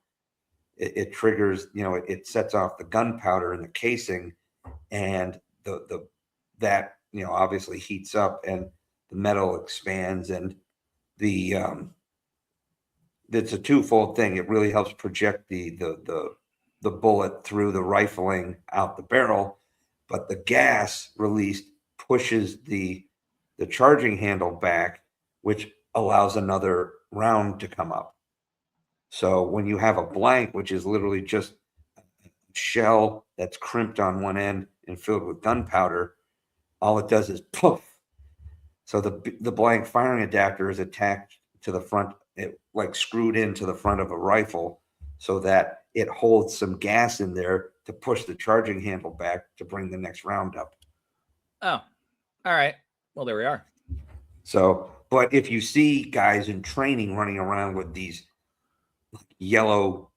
[SPEAKER 7] it triggers, it sets off the gunpowder in the casing, and that obviously heats up and the metal expands, and it's a twofold thing. It really helps project the bullet through the rifling out the barrel, but the gas released pushes the charging handle back, which allows another round to come up. So when you have a blank, which is literally just a shell that's crimped on one end and filled with gunpowder, all it does is poof. So the blank firing adapter is attached to the front, it like screwed into the front of a rifle, so that it holds some gas in there to push the charging handle back to bring the next round up.
[SPEAKER 4] Oh, all right. Well, there we are.
[SPEAKER 7] So, but if you see guys in training running around with these yellow,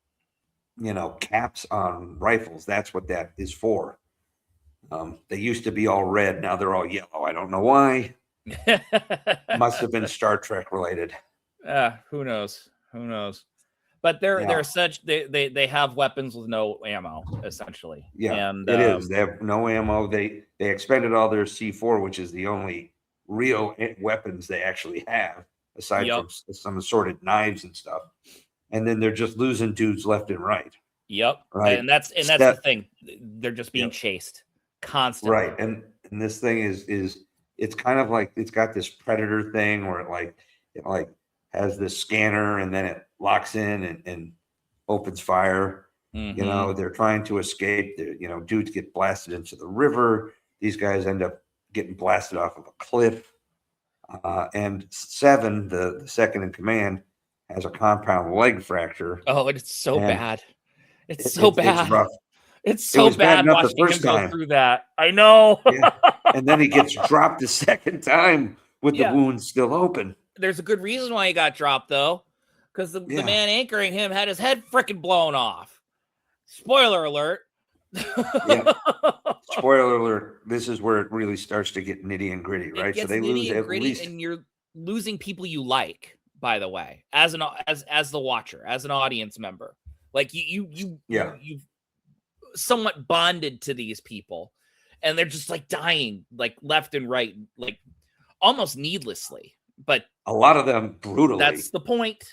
[SPEAKER 7] caps on rifles, that's what that is for. They used to be all red. Now they're all yellow. I don't know why. Must have been Star Trek related.
[SPEAKER 4] Who knows? Who knows? But they're such they have weapons with no ammo, essentially.
[SPEAKER 7] Yeah,
[SPEAKER 4] and
[SPEAKER 7] it is. They have no ammo. They expended all their C4, which is the only real weapons they actually have, aside from some assorted knives and stuff. And then they're just losing dudes left and right.
[SPEAKER 4] Yep.
[SPEAKER 7] Right.
[SPEAKER 4] And that's the thing. They're just being chased constantly.
[SPEAKER 7] Right. And this thing is it's kind of like it's got this predator thing where it has this scanner and then it locks in and opens fire.
[SPEAKER 4] Mm-hmm.
[SPEAKER 7] They're trying to escape. Dudes get blasted into the river. These guys end up getting blasted off of a cliff. And Seven, the second in command, has a compound leg fracture.
[SPEAKER 4] Oh, and it's so bad. It's so bad.
[SPEAKER 7] It's rough.
[SPEAKER 4] It's so bad watching him go through that. I know.
[SPEAKER 7] Yeah. And then he gets dropped the second time with the wound still open.
[SPEAKER 4] There's a good reason why he got dropped, though, because the man anchoring him had his head freaking blown off. Spoiler alert.
[SPEAKER 7] Yeah. Spoiler alert. This is where it really starts to get nitty and gritty, right? So they lose at least,
[SPEAKER 4] and you're losing people you like. By the way, as the watcher, as an audience member, like you've somewhat bonded to these people, and they're just like dying, like left and right, like almost needlessly. But
[SPEAKER 7] a lot of them brutally.
[SPEAKER 4] That's the point.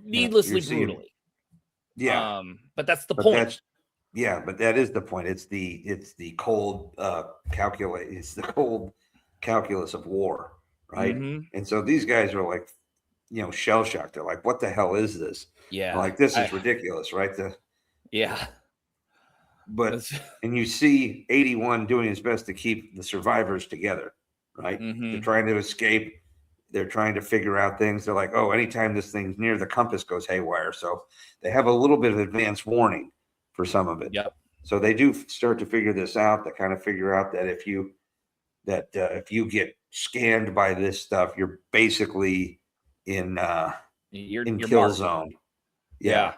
[SPEAKER 4] Needlessly brutally.
[SPEAKER 7] Yeah.
[SPEAKER 4] But that's the point.
[SPEAKER 7] But that is the point. It's the cold calculate. It's the cold calculus of war, right?
[SPEAKER 4] Mm-hmm.
[SPEAKER 7] And so these guys are like, shell shocked. They're like, "What the hell is this?"
[SPEAKER 4] Yeah,
[SPEAKER 7] like this is ridiculous, right? But and you see 81 doing his best to keep the survivors together, right?
[SPEAKER 4] Mm-hmm.
[SPEAKER 7] They're trying to escape. They're trying to figure out things. They're like, "Oh, anytime this thing's near, the compass goes haywire." So they have a little bit of advance warning for some of it.
[SPEAKER 4] Yep. So
[SPEAKER 7] they do start to figure this out. They kind of figure out that if you get scanned by this stuff, you're basically in kill zone. Yeah.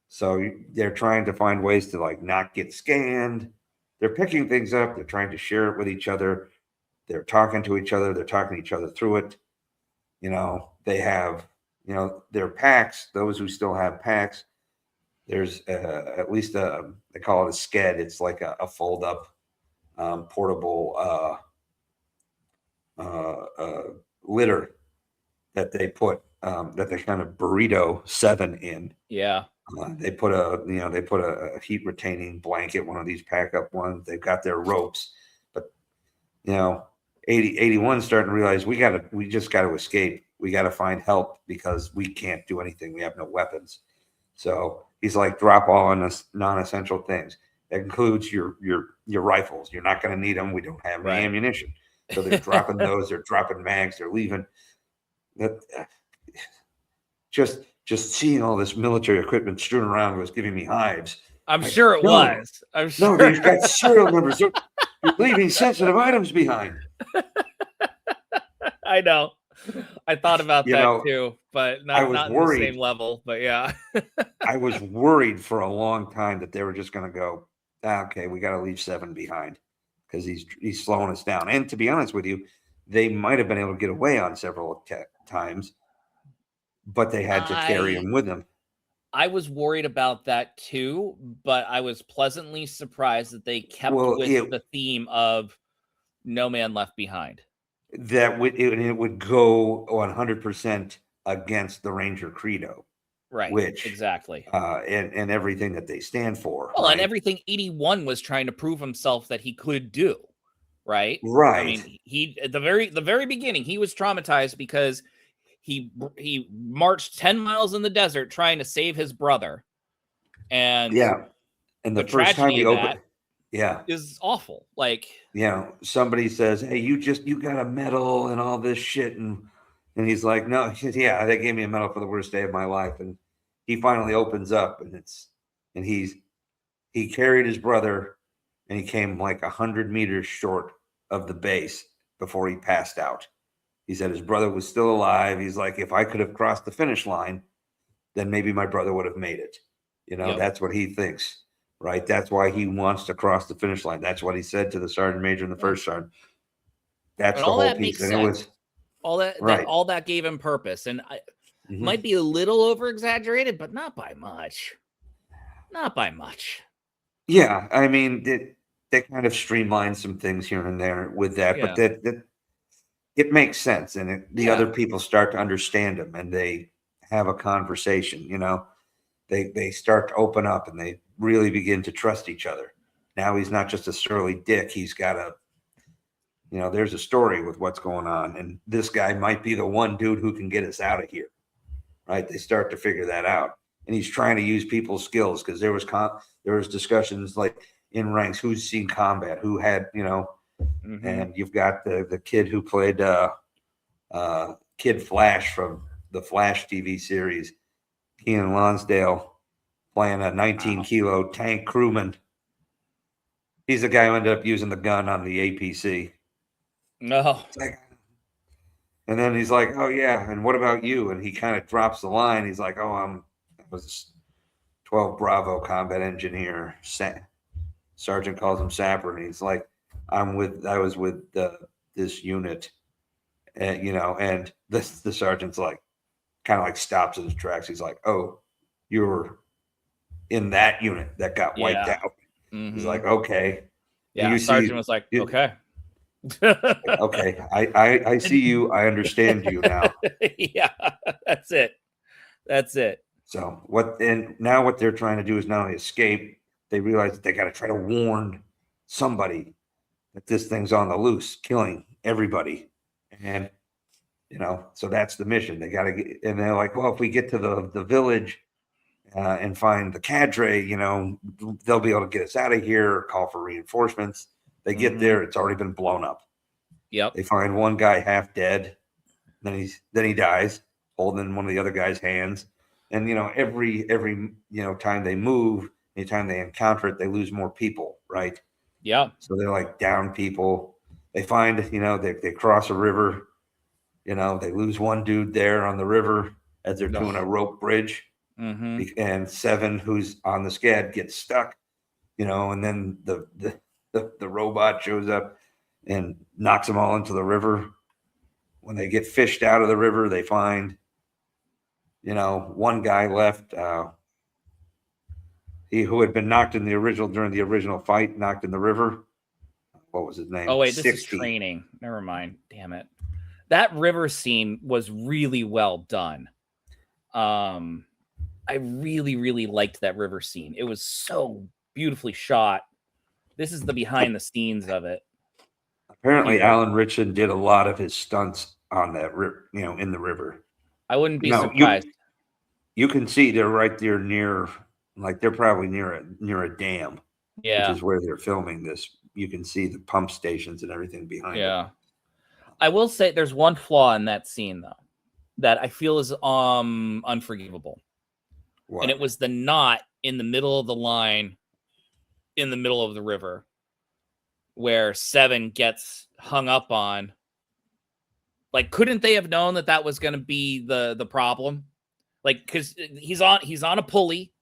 [SPEAKER 7] So they're trying to find ways to like not get scanned. They're picking things up. They're trying to share it with each other. They're talking to each other. They're talking to each other through it. They have, their packs, those who still have packs. There's at least they call it a sked. It's like a fold up portable litter that they put that they kind of burrito Seven in.
[SPEAKER 4] Yeah.
[SPEAKER 7] They put a heat retaining blanket, one of these pack up ones. They've got their ropes, but 81 starting to realize we just got to escape. We got to find help because we can't do anything. We have no weapons. So he's like, drop all on us non-essential things. That includes your rifles. You're not going to need them. We don't have any ammunition. So they're dropping those. They're dropping mags. They're leaving. That just seeing all this military equipment strewn around was giving me hives.
[SPEAKER 4] I'm sure it was. I'm sure.
[SPEAKER 7] No, they've got serial numbers. You're leaving sensitive items behind.
[SPEAKER 4] I know. I thought about that too, but not on the same level. But yeah.
[SPEAKER 7] I was worried for a long time that they were just going to go, okay, we got to leave Seven behind because he's slowing us down. And to be honest with you, they might have been able to get away on several times, but they had to carry him with them.
[SPEAKER 4] I was worried about that too, but I was pleasantly surprised that they kept with the theme of no man left behind.
[SPEAKER 7] That would go 100% against the Ranger Credo,
[SPEAKER 4] right?
[SPEAKER 7] Which
[SPEAKER 4] exactly,
[SPEAKER 7] and everything that they stand for.
[SPEAKER 4] Well, and everything 81 was trying to prove himself that he could do, right?
[SPEAKER 7] Right.
[SPEAKER 4] I mean, he at the very beginning, he was traumatized because he marched 10 miles in the desert trying to save his brother, and
[SPEAKER 7] and the first time he opened.
[SPEAKER 4] Is awful. Like,
[SPEAKER 7] somebody says, "Hey, you got a medal and all this shit," and he's like, "No, they gave me a medal for the worst day of my life." And he finally opens up, and it's and he carried his brother, and he came like 100 meters short of the base before he passed out. He said his brother was still alive. He's like, if I could have crossed the finish line, then maybe my brother would have made it.
[SPEAKER 4] Yep.
[SPEAKER 7] That's what he thinks, right? That's why he wants to cross the finish line. That's what he said to the sergeant major and the first sergeant. That's
[SPEAKER 4] And
[SPEAKER 7] the
[SPEAKER 4] all
[SPEAKER 7] whole
[SPEAKER 4] that
[SPEAKER 7] piece.
[SPEAKER 4] makes
[SPEAKER 7] And
[SPEAKER 4] sense.
[SPEAKER 7] it was
[SPEAKER 4] all that,
[SPEAKER 7] right.
[SPEAKER 4] all that gave him purpose, and
[SPEAKER 7] Mhm.
[SPEAKER 4] might be a little over exaggerated, but not by much. Not by much.
[SPEAKER 7] Yeah, I mean, they kind of streamlined some things here and there with that,
[SPEAKER 4] Yeah.
[SPEAKER 7] but that it makes sense, and the
[SPEAKER 4] Yeah.
[SPEAKER 7] other people start to understand him, and they have a conversation. They start to open up, and they really begin to trust each other. Now he's not just a surly dick. He's got there's a story with what's going on, and this guy might be the one dude who can get us out of here, right? They start to figure that out, and he's trying to use people's skills because there was discussions like in ranks, who's seen combat, who had,
[SPEAKER 4] Mhm.
[SPEAKER 7] and you've got the kid who played Kid Flash from the Flash TV series, Keenan Lonsdale, playing a 19-kilo tank crewman. He's the guy who ended up using the gun on the APC.
[SPEAKER 4] No.
[SPEAKER 7] And then he's like, "Oh yeah, and what about you?" And he kind of drops the line. He's like, "Oh, I was 12 Bravo combat engineer." Sergeant calls him Sapper, and he's like, I was with this unit, and and the sergeant's like, kind of like stops in his tracks. He's like, "Oh, you were in that unit that got wiped
[SPEAKER 4] Yeah.
[SPEAKER 7] out."
[SPEAKER 4] Mhm.
[SPEAKER 7] He's like, "Okay."
[SPEAKER 4] Yeah, Sergeant was like, okay.
[SPEAKER 7] Okay, I see you. I understand you now.
[SPEAKER 4] Yeah, that's it.
[SPEAKER 7] So now what they're trying to do is not only escape, they realize that they got to try to warn somebody that this thing's on the loose, killing everybody. And so that's the mission. They got to get, and they're like, well, if we get to the village and find the cadre, they'll be able to get us out of here, call for reinforcements. They get there, it's already been blown up.
[SPEAKER 4] Yep.
[SPEAKER 7] They find one guy half dead, then he dies, holding one of the other guy's hands. And every time they move, anytime they encounter it, they lose more people, right?
[SPEAKER 4] Yeah.
[SPEAKER 7] So they're like down people. They find, they cross a river, they lose one dude there on the river as they're doing a rope bridge.
[SPEAKER 4] Mm-hmm.
[SPEAKER 7] And Seven, who's on the Scad, gets stuck, and then the robot shows up and knocks them all into the river. When they get fished out of the river, they find, one guy left, who had been knocked in during the original fight, knocked in the river. What was his name?
[SPEAKER 4] Oh, wait, this
[SPEAKER 7] 60.
[SPEAKER 4] is training. Never mind. Damn it. That river scene was really well done. I really, really liked that river scene. It was so beautifully shot. This is the behind the scenes of it.
[SPEAKER 7] Apparently,
[SPEAKER 4] Yeah.
[SPEAKER 7] Alan Ritchson did a lot of his stunts on that, in the river.
[SPEAKER 4] I wouldn't be
[SPEAKER 7] No,
[SPEAKER 4] surprised.
[SPEAKER 7] You can see they're right there near, like they're probably near a dam,
[SPEAKER 4] Yeah.
[SPEAKER 7] which is where they're filming this. You can see the pump stations and everything behind it.
[SPEAKER 4] Yeah. I will say there's one flaw in that scene though that I feel is unforgivable.
[SPEAKER 7] What?
[SPEAKER 4] And it was the knot in the middle of the line in the middle of the river where Seven gets hung up on. Like, couldn't they have known that was going to be the problem? Like, because he's on a pulley,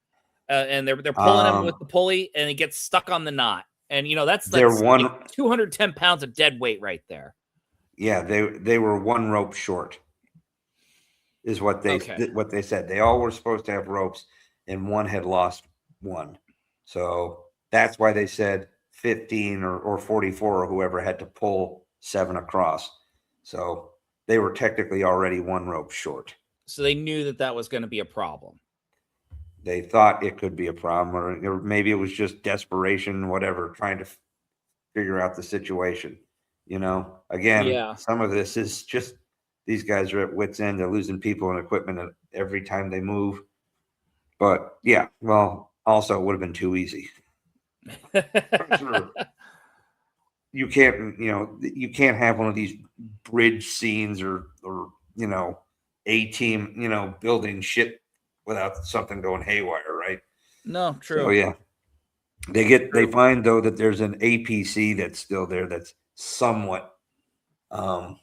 [SPEAKER 4] and they're pulling him with the pulley, and he gets stuck on the knot. And that's like 210 pounds of dead weight right there.
[SPEAKER 7] Yeah, they were one rope short, is what they said. They all were supposed to have ropes, and one had lost one. So that's why they said 15 or 44 or whoever had to pull Seven across. So they were technically already one rope short.
[SPEAKER 4] So they knew that was going to be a problem.
[SPEAKER 7] They thought it could be a problem, or maybe it was just desperation, whatever, trying to figure out the situation. Again, some of this is just these guys are at wit's end. They're losing people and equipment every time they move. But yeah, well, also it would have been too easy. Sure. You can't have one of these bridge scenes or A-team, building shit without something going haywire, right?
[SPEAKER 4] No, true.
[SPEAKER 7] So yeah, they find though that there's an APC that's still there that's somewhat
[SPEAKER 4] Axle's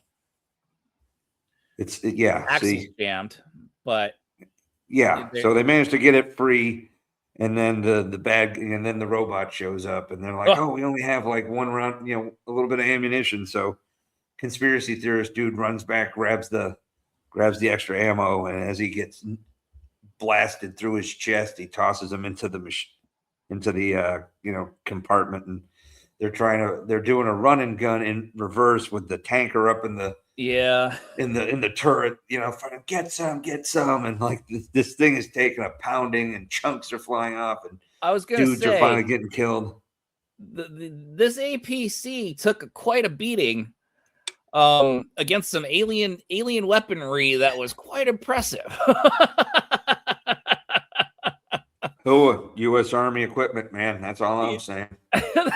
[SPEAKER 4] jammed, but
[SPEAKER 7] yeah. So they managed to get it free, and then and then the robot shows up, and they're like, oh, we only have like one round, a little bit of ammunition. So conspiracy theorist dude runs back, grabs the extra ammo, and as he gets blasted through his chest, he tosses him into the compartment, and they're doing a run and gun in reverse with the tanker up in the turret, trying to get some, and like this thing is taking a pounding, and chunks are flying off, and
[SPEAKER 4] I was gonna
[SPEAKER 7] dudes are finally getting killed.
[SPEAKER 4] This APC took quite a beating against some alien weaponry that was quite impressive.
[SPEAKER 7] Oh, U.S. Army equipment, man. That's all I'm saying.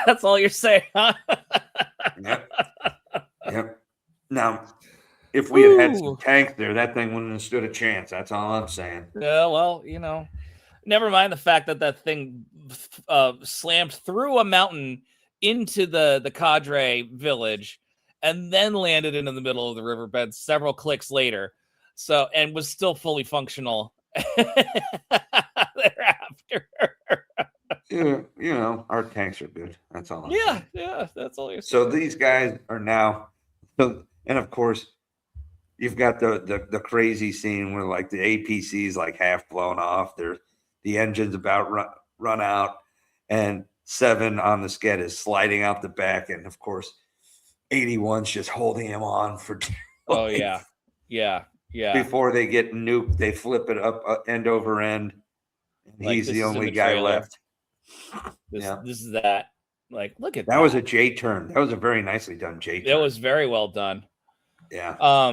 [SPEAKER 4] That's all you're saying, huh?
[SPEAKER 7] Yep. Now, if we had some tanks there, that thing wouldn't have stood a chance. That's all I'm saying.
[SPEAKER 4] Yeah, well, never mind the fact that thing slammed through a mountain into the cadre village and then landed into the middle of the riverbed several clicks later. So, and was still fully functional thereafter.
[SPEAKER 7] Yeah, our tanks are good. That's all.
[SPEAKER 4] Yeah, that's all you're saying.
[SPEAKER 7] So these guys are now, and of course, you've got the crazy scene where like the APC is like half blown off. The engine's about run out, and 7 on the sked is sliding out the back, and of course, 81's just holding him on for.
[SPEAKER 4] Oh yeah.
[SPEAKER 7] Before they get nuked, they flip it up end over end. And
[SPEAKER 4] like
[SPEAKER 7] he's the only guy left.
[SPEAKER 4] This is that. Like, look at that.
[SPEAKER 7] That was a J turn. That was a very nicely done J turn.
[SPEAKER 4] That was very well done.
[SPEAKER 7] Yeah.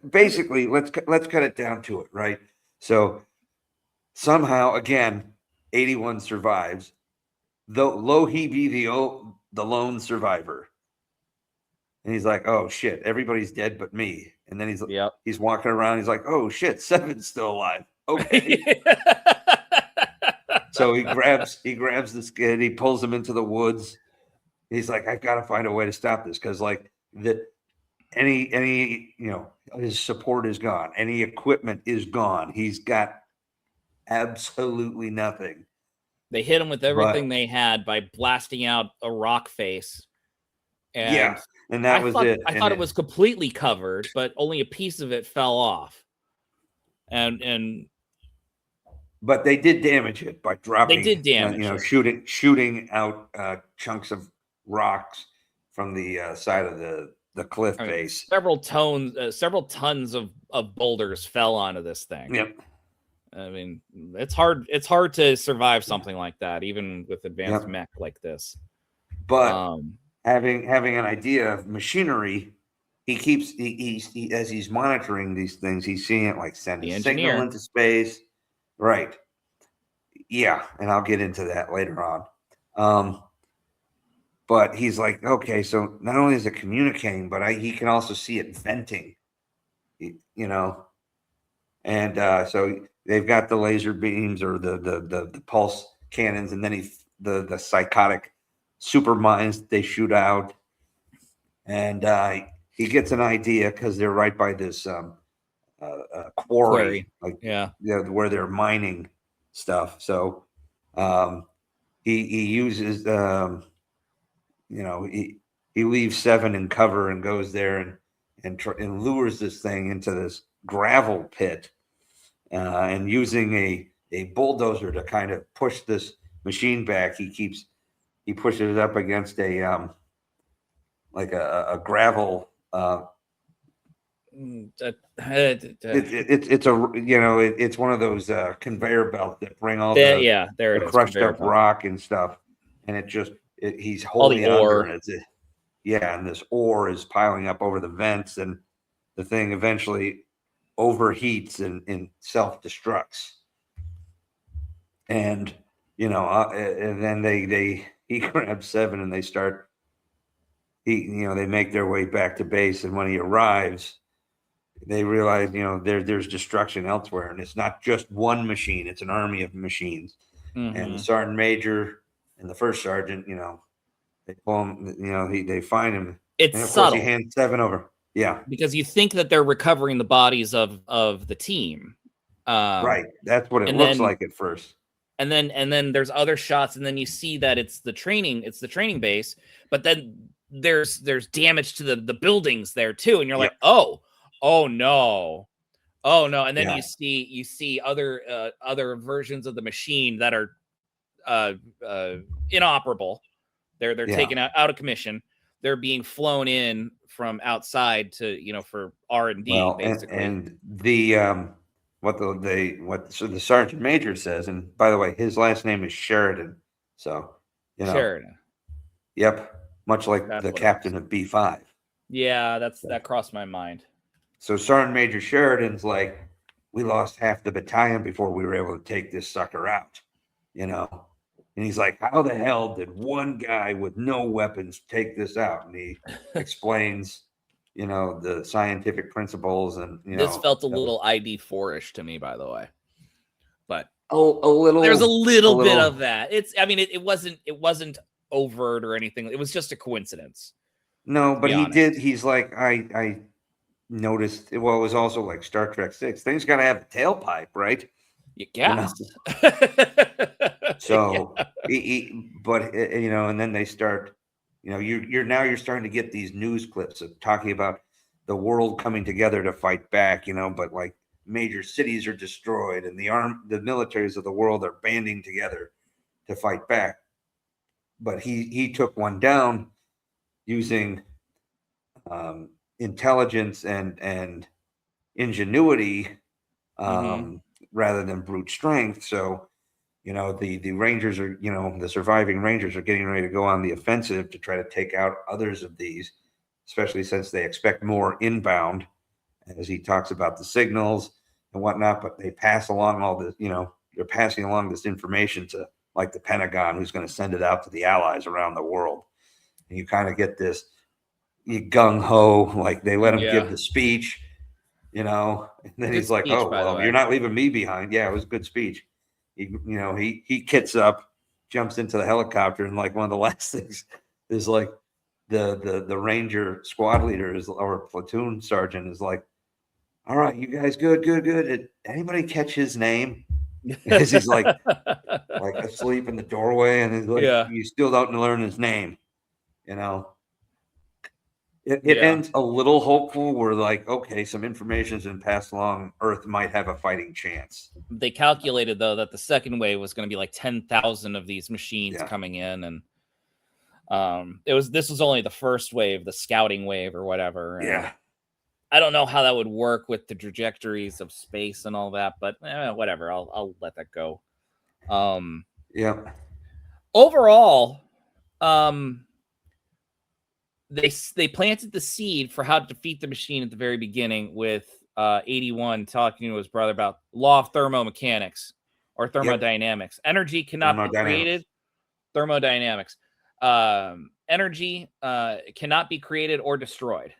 [SPEAKER 7] Basically, let's cut it down to it, right? So somehow, again, 81 survives. Though he be the lone survivor. And he's like, oh shit, everybody's dead but me. And then he's walking around, he's like, oh shit, 7's still alive. Okay. So he grabs the skid, he pulls him into the woods. He's like, I've got to find a way to stop this, because like any his support is gone, any equipment is gone. He's got absolutely nothing.
[SPEAKER 4] They hit him with everything they had by blasting out a rock face. And
[SPEAKER 7] and that was it.
[SPEAKER 4] I thought it was completely covered, but only a piece of it fell off.
[SPEAKER 7] But they did damage it by dropping.
[SPEAKER 4] They did damage
[SPEAKER 7] shooting out chunks of rocks from the side of the cliff face.
[SPEAKER 4] Several tons of boulders fell onto this thing.
[SPEAKER 7] Yep.
[SPEAKER 4] I mean, it's hard to survive something like that, even with advanced mech like this.
[SPEAKER 7] But having an idea of machinery, he as he's monitoring these things, he's seeing it like send a signal into space. Right. Yeah, and I'll get into that later on. But he's like, okay, so not only is it communicating, but he can also see it venting. And so they've got the laser beams or the pulse cannons, and then the psychotic super mines they shoot out, and he gets an idea because they're right by this quarry, where they're mining stuff. So he uses he leaves 7 in cover and goes there and lures this thing into this gravel pit, and using a bulldozer to kind of push this machine back. He pushes it up against a gravel. It's one of those conveyor belts that bring all the crushed up rock and stuff, and he's holding it under, and and this ore is piling up over the vents, and the thing eventually overheats and self-destructs, and and then he grabs 7 and they start. They make their way back to base, and when he arrives, they realize, there's destruction elsewhere, and it's not just one machine; it's an army of machines. And the sergeant major and the first sergeant, they pull him. They find him.
[SPEAKER 4] It's
[SPEAKER 7] and of
[SPEAKER 4] subtle.
[SPEAKER 7] course he hands 7 over. Yeah,
[SPEAKER 4] because you think that they're recovering the bodies of the team.
[SPEAKER 7] right. That's what it looks like at first.
[SPEAKER 4] And then there's other shots, and then you see that it's the training base, but then there's damage to the buildings there too, and you're like, oh no, and then you see other versions of the machine that are inoperable. They're taken out of commission. They're being flown in from outside to for R&D, basically.
[SPEAKER 7] And the so the sergeant major says, and by the way, his last name is Sheridan. So
[SPEAKER 4] Sheridan.
[SPEAKER 7] Yep, much like the captain of B5.
[SPEAKER 4] Yeah, that crossed my mind.
[SPEAKER 7] So Sergeant Major Sheridan's like, we lost half the battalion before we were able to take this sucker out, and he's like, how the hell did one guy with no weapons take this out? And he explains, the scientific principles, and
[SPEAKER 4] this felt a little ID4-ish to me, by the way, but
[SPEAKER 7] a little.
[SPEAKER 4] There's a little bit of that. It wasn't overt or anything. It was just a coincidence.
[SPEAKER 7] No, but he did. He's like, I noticed. Well, it was also like Star Trek 6. Things got to have a tailpipe, right?
[SPEAKER 4] Yeah.
[SPEAKER 7] So, and then they start. You're starting to get these news clips of talking about the world coming together to fight back. But like major cities are destroyed, and the militaries of the world are banding together to fight back. But he took one down using intelligence and ingenuity rather than brute strength. So, the Rangers are, the surviving Rangers are getting ready to go on the offensive to try to take out others of these, especially since they expect more inbound, as he talks about the signals and whatnot. But they pass along all this, they're passing along this information to like the Pentagon, who's going to send it out to the allies around the world. And you kind of get this gung-ho, like they let him give the speech, and then he's like, oh, well, you're not leaving me behind. Yeah, it was a good speech. He kits up, jumps into the helicopter, and like one of the last things is like the Ranger squad leader or platoon sergeant is like, all right, you guys, good. Did anybody catch his name? Because he's like asleep in the doorway, and he's like, you still don't learn his name. It ends a little hopeful. We're like, okay, some information's been passed along. Earth might have a fighting chance.
[SPEAKER 4] They calculated though that the second wave was going to be like 10,000 of these machines coming in, and this was only the first wave, the scouting wave or whatever.
[SPEAKER 7] Yeah.
[SPEAKER 4] I don't know how that would work with the trajectories of space and all that, but whatever. I'll let that go. Overall, they planted the seed for how to defeat the machine at the very beginning with 81 talking to his brother about law of thermomechanics or thermodynamics. Energy cannot be created. Thermodynamics. Energy cannot be created or destroyed.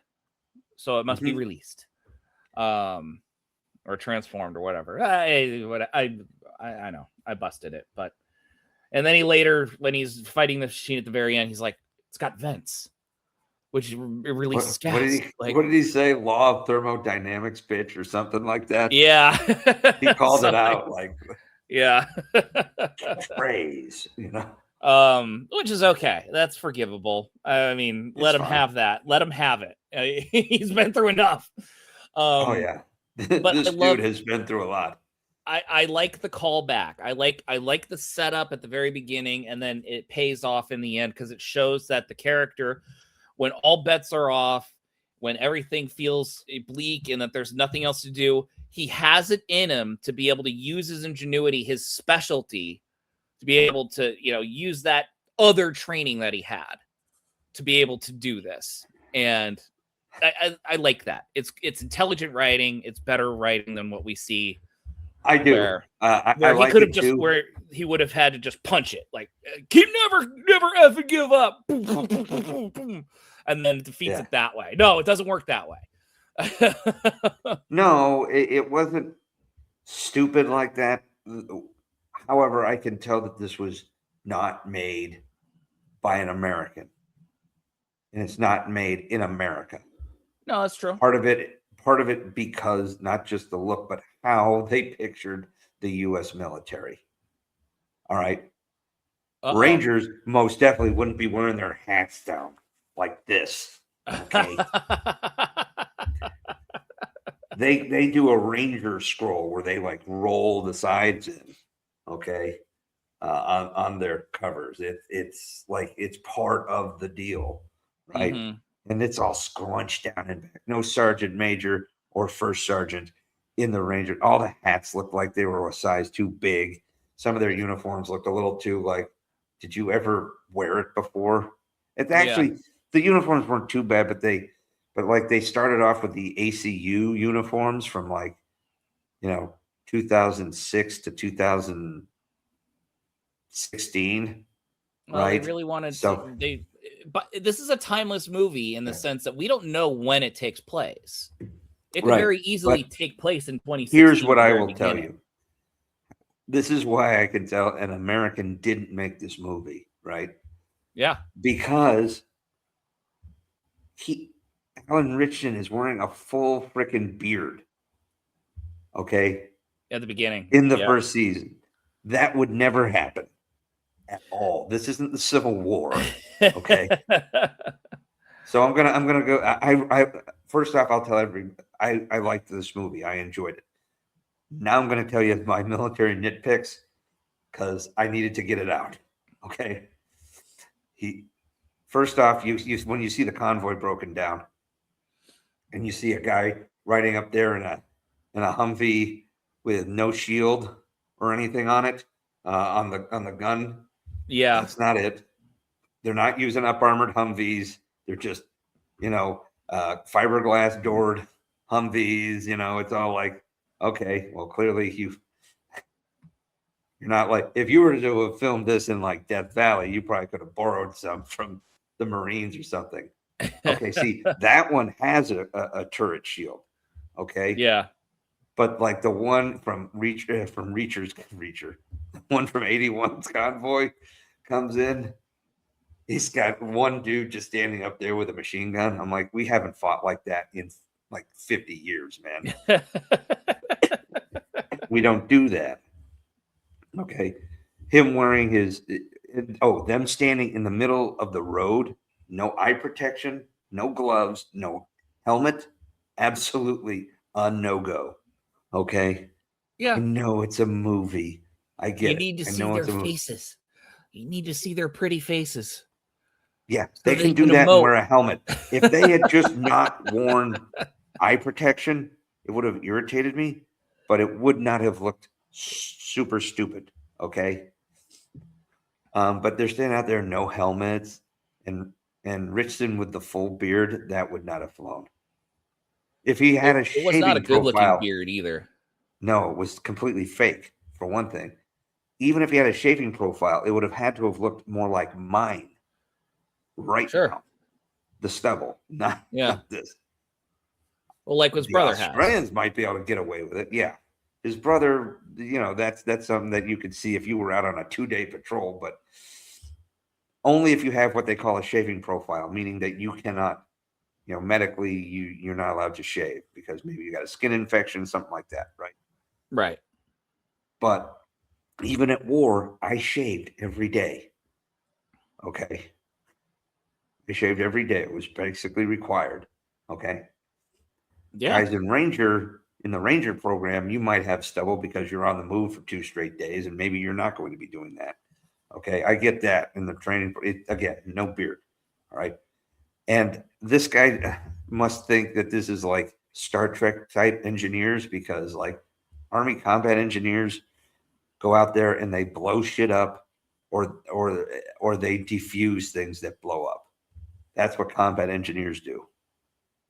[SPEAKER 4] So it must be released, or transformed, or whatever. I know I busted it, but and then he later, when he's fighting the machine at the very end, he's like, "It's got vents," which releases gas.
[SPEAKER 7] What did he say? Law of thermodynamics, bitch, or something like that.
[SPEAKER 4] Yeah,
[SPEAKER 7] he called it out like, phrase,
[SPEAKER 4] which is okay. That's forgivable. I mean, let him have that. Let him have it. He's been through enough.
[SPEAKER 7] But this dude has been through a lot.
[SPEAKER 4] I like the callback. I like the setup at the very beginning, and then it pays off in the end because it shows that the character, when all bets are off, when everything feels bleak and that there's nothing else to do, he has it in him to be able to use his ingenuity, his specialty, to be able to, use that other training that he had to be able to do this. And I like that. It's intelligent writing. It's better writing than what we see.
[SPEAKER 7] I do.
[SPEAKER 4] Where
[SPEAKER 7] he
[SPEAKER 4] could have where he would have had to just punch it, like keep never ever give up, boom, boom, boom, boom, boom, and then defeats it that way. No, it doesn't work that way.
[SPEAKER 7] No, it wasn't stupid like that. However, I can tell that this was not made by an American, and it's not made in America.
[SPEAKER 4] No, that's true.
[SPEAKER 7] Part of it because not just the look, but how they pictured the U.S. military. All right. Rangers most definitely wouldn't be wearing their hats down like this. Okay. They do a Ranger scroll where they like roll the sides in, okay, on their covers. It's like it's part of the deal, right? And it's all scrunched down and back. No sergeant major or first sergeant in the Ranger. All the hats looked like they were a size too big. Some of their uniforms looked a little too like, did you ever wear it before? It's actually the uniforms weren't too bad, but they started off with the ACU uniforms from 2006 to 2016.
[SPEAKER 4] Well,
[SPEAKER 7] right?
[SPEAKER 4] they really wanted to. But this is a timeless movie in the sense that we don't know when it takes place. It could very easily take place in 2016.
[SPEAKER 7] Here's what I will tell you. This is why I can tell an American didn't make this movie, right?
[SPEAKER 4] Yeah.
[SPEAKER 7] Because Alan Ritchson is wearing a full freaking beard. Okay.
[SPEAKER 4] At the beginning.
[SPEAKER 7] In the first season. That would never happen at all. This isn't the Civil War. Okay. So I'm gonna go. I first off, I'll tell everybody I liked this movie. I enjoyed it. Now I'm gonna tell you my military nitpicks because I needed to get it out. Okay. First off, you when you see the convoy broken down, and you see a guy riding up there in a Humvee with no shield or anything on it, on the gun.
[SPEAKER 4] Yeah,
[SPEAKER 7] that's not it. They're not using up armored Humvees. They're just, fiberglass doored Humvees. It's all like, okay, well, clearly you're not like, if you were to have filmed this in like Death Valley, you probably could have borrowed some from the Marines or something. Okay, see, that one has a turret shield. Okay.
[SPEAKER 4] Yeah.
[SPEAKER 7] But like the one from the one from 81's convoy comes in, he's got one dude just standing up there with a machine gun. I'm like, we haven't fought like that in like 50 years, man. We don't do that. Okay. Him wearing them standing in the middle of the road, no eye protection, no gloves, no helmet, absolutely a no-go. Okay.
[SPEAKER 4] Yeah.
[SPEAKER 7] I know it's a movie. I get it.
[SPEAKER 4] You need to see their faces. You need to see their pretty faces.
[SPEAKER 7] Yeah, they can do that and wear a helmet. If they had just not worn eye protection, it would have irritated me, but it would not have looked super stupid. Okay. But they're standing out there, no helmets, and Richardson with the full beard, that would not have flown. If he had a shaving profile, it was not a good-looking
[SPEAKER 4] beard either.
[SPEAKER 7] No, it was completely fake, for one thing. Even if he had a shaving profile, it would have had to have looked more like mine now. The stubble, not this.
[SPEAKER 4] Well, like his brother has.
[SPEAKER 7] Australians might be able to get away with it. Yeah. His brother, that's something that you could see if you were out on a 2-day patrol, but only if you have what they call a shaving profile, meaning that you cannot, medically, you're not allowed to shave because maybe you got a skin infection, something like that, right?
[SPEAKER 4] Right.
[SPEAKER 7] But even at war, I shaved every day. Okay. I shaved every day. It was basically required. Okay.
[SPEAKER 4] Yeah.
[SPEAKER 7] Guys in the Ranger program, you might have stubble because you're on the move for 2 straight days, and maybe you're not going to be doing that. Okay. I get that in the training. Again, no beard. All right. And this guy must think that this is like Star Trek type engineers because like Army combat engineers go out there and they blow shit up or they defuse things that blow up. That's what combat engineers do.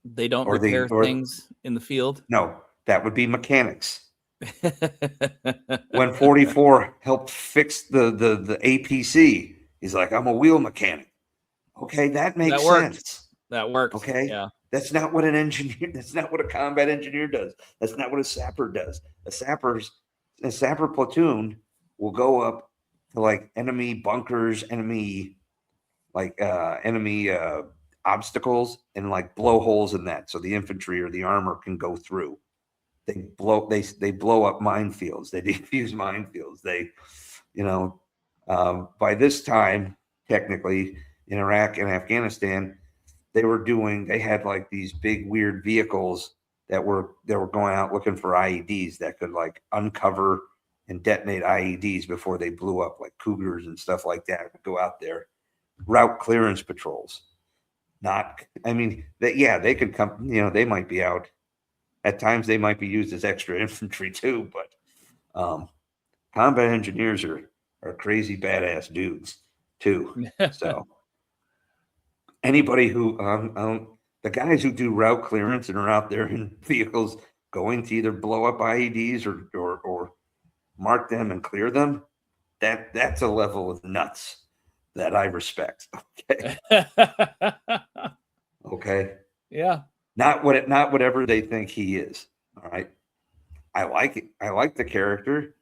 [SPEAKER 4] They don't repair things in the field?
[SPEAKER 7] No, that would be mechanics. When 44 helped fix the APC, he's like, I'm a wheel mechanic. Okay, that makes sense.
[SPEAKER 4] That works.
[SPEAKER 7] Okay.
[SPEAKER 4] Yeah.
[SPEAKER 7] That's not what an engineer. That's not what a combat engineer does. That's not what a sapper does. A sapper platoon will go up to like enemy bunkers, enemy obstacles, and like blow holes in that so the infantry or the armor can go through. They blow up minefields. They defuse minefields. By this time, technically in Iraq and Afghanistan, they had like these big weird vehicles that were going out looking for IEDs that could like uncover and detonate IEDs before they blew up, like Cougars and stuff like that. Go out there, route clearance patrols. They could come. They might be out at times. They might be used as extra infantry too. But combat engineers are crazy badass dudes too. So. Anybody who the guys who do route clearance and are out there in vehicles going to either blow up IEDs or mark them and clear them, that's a level of nuts that I respect. Okay. Okay.
[SPEAKER 4] Yeah.
[SPEAKER 7] Not whatever they think he is. All right. I like it. I like the character.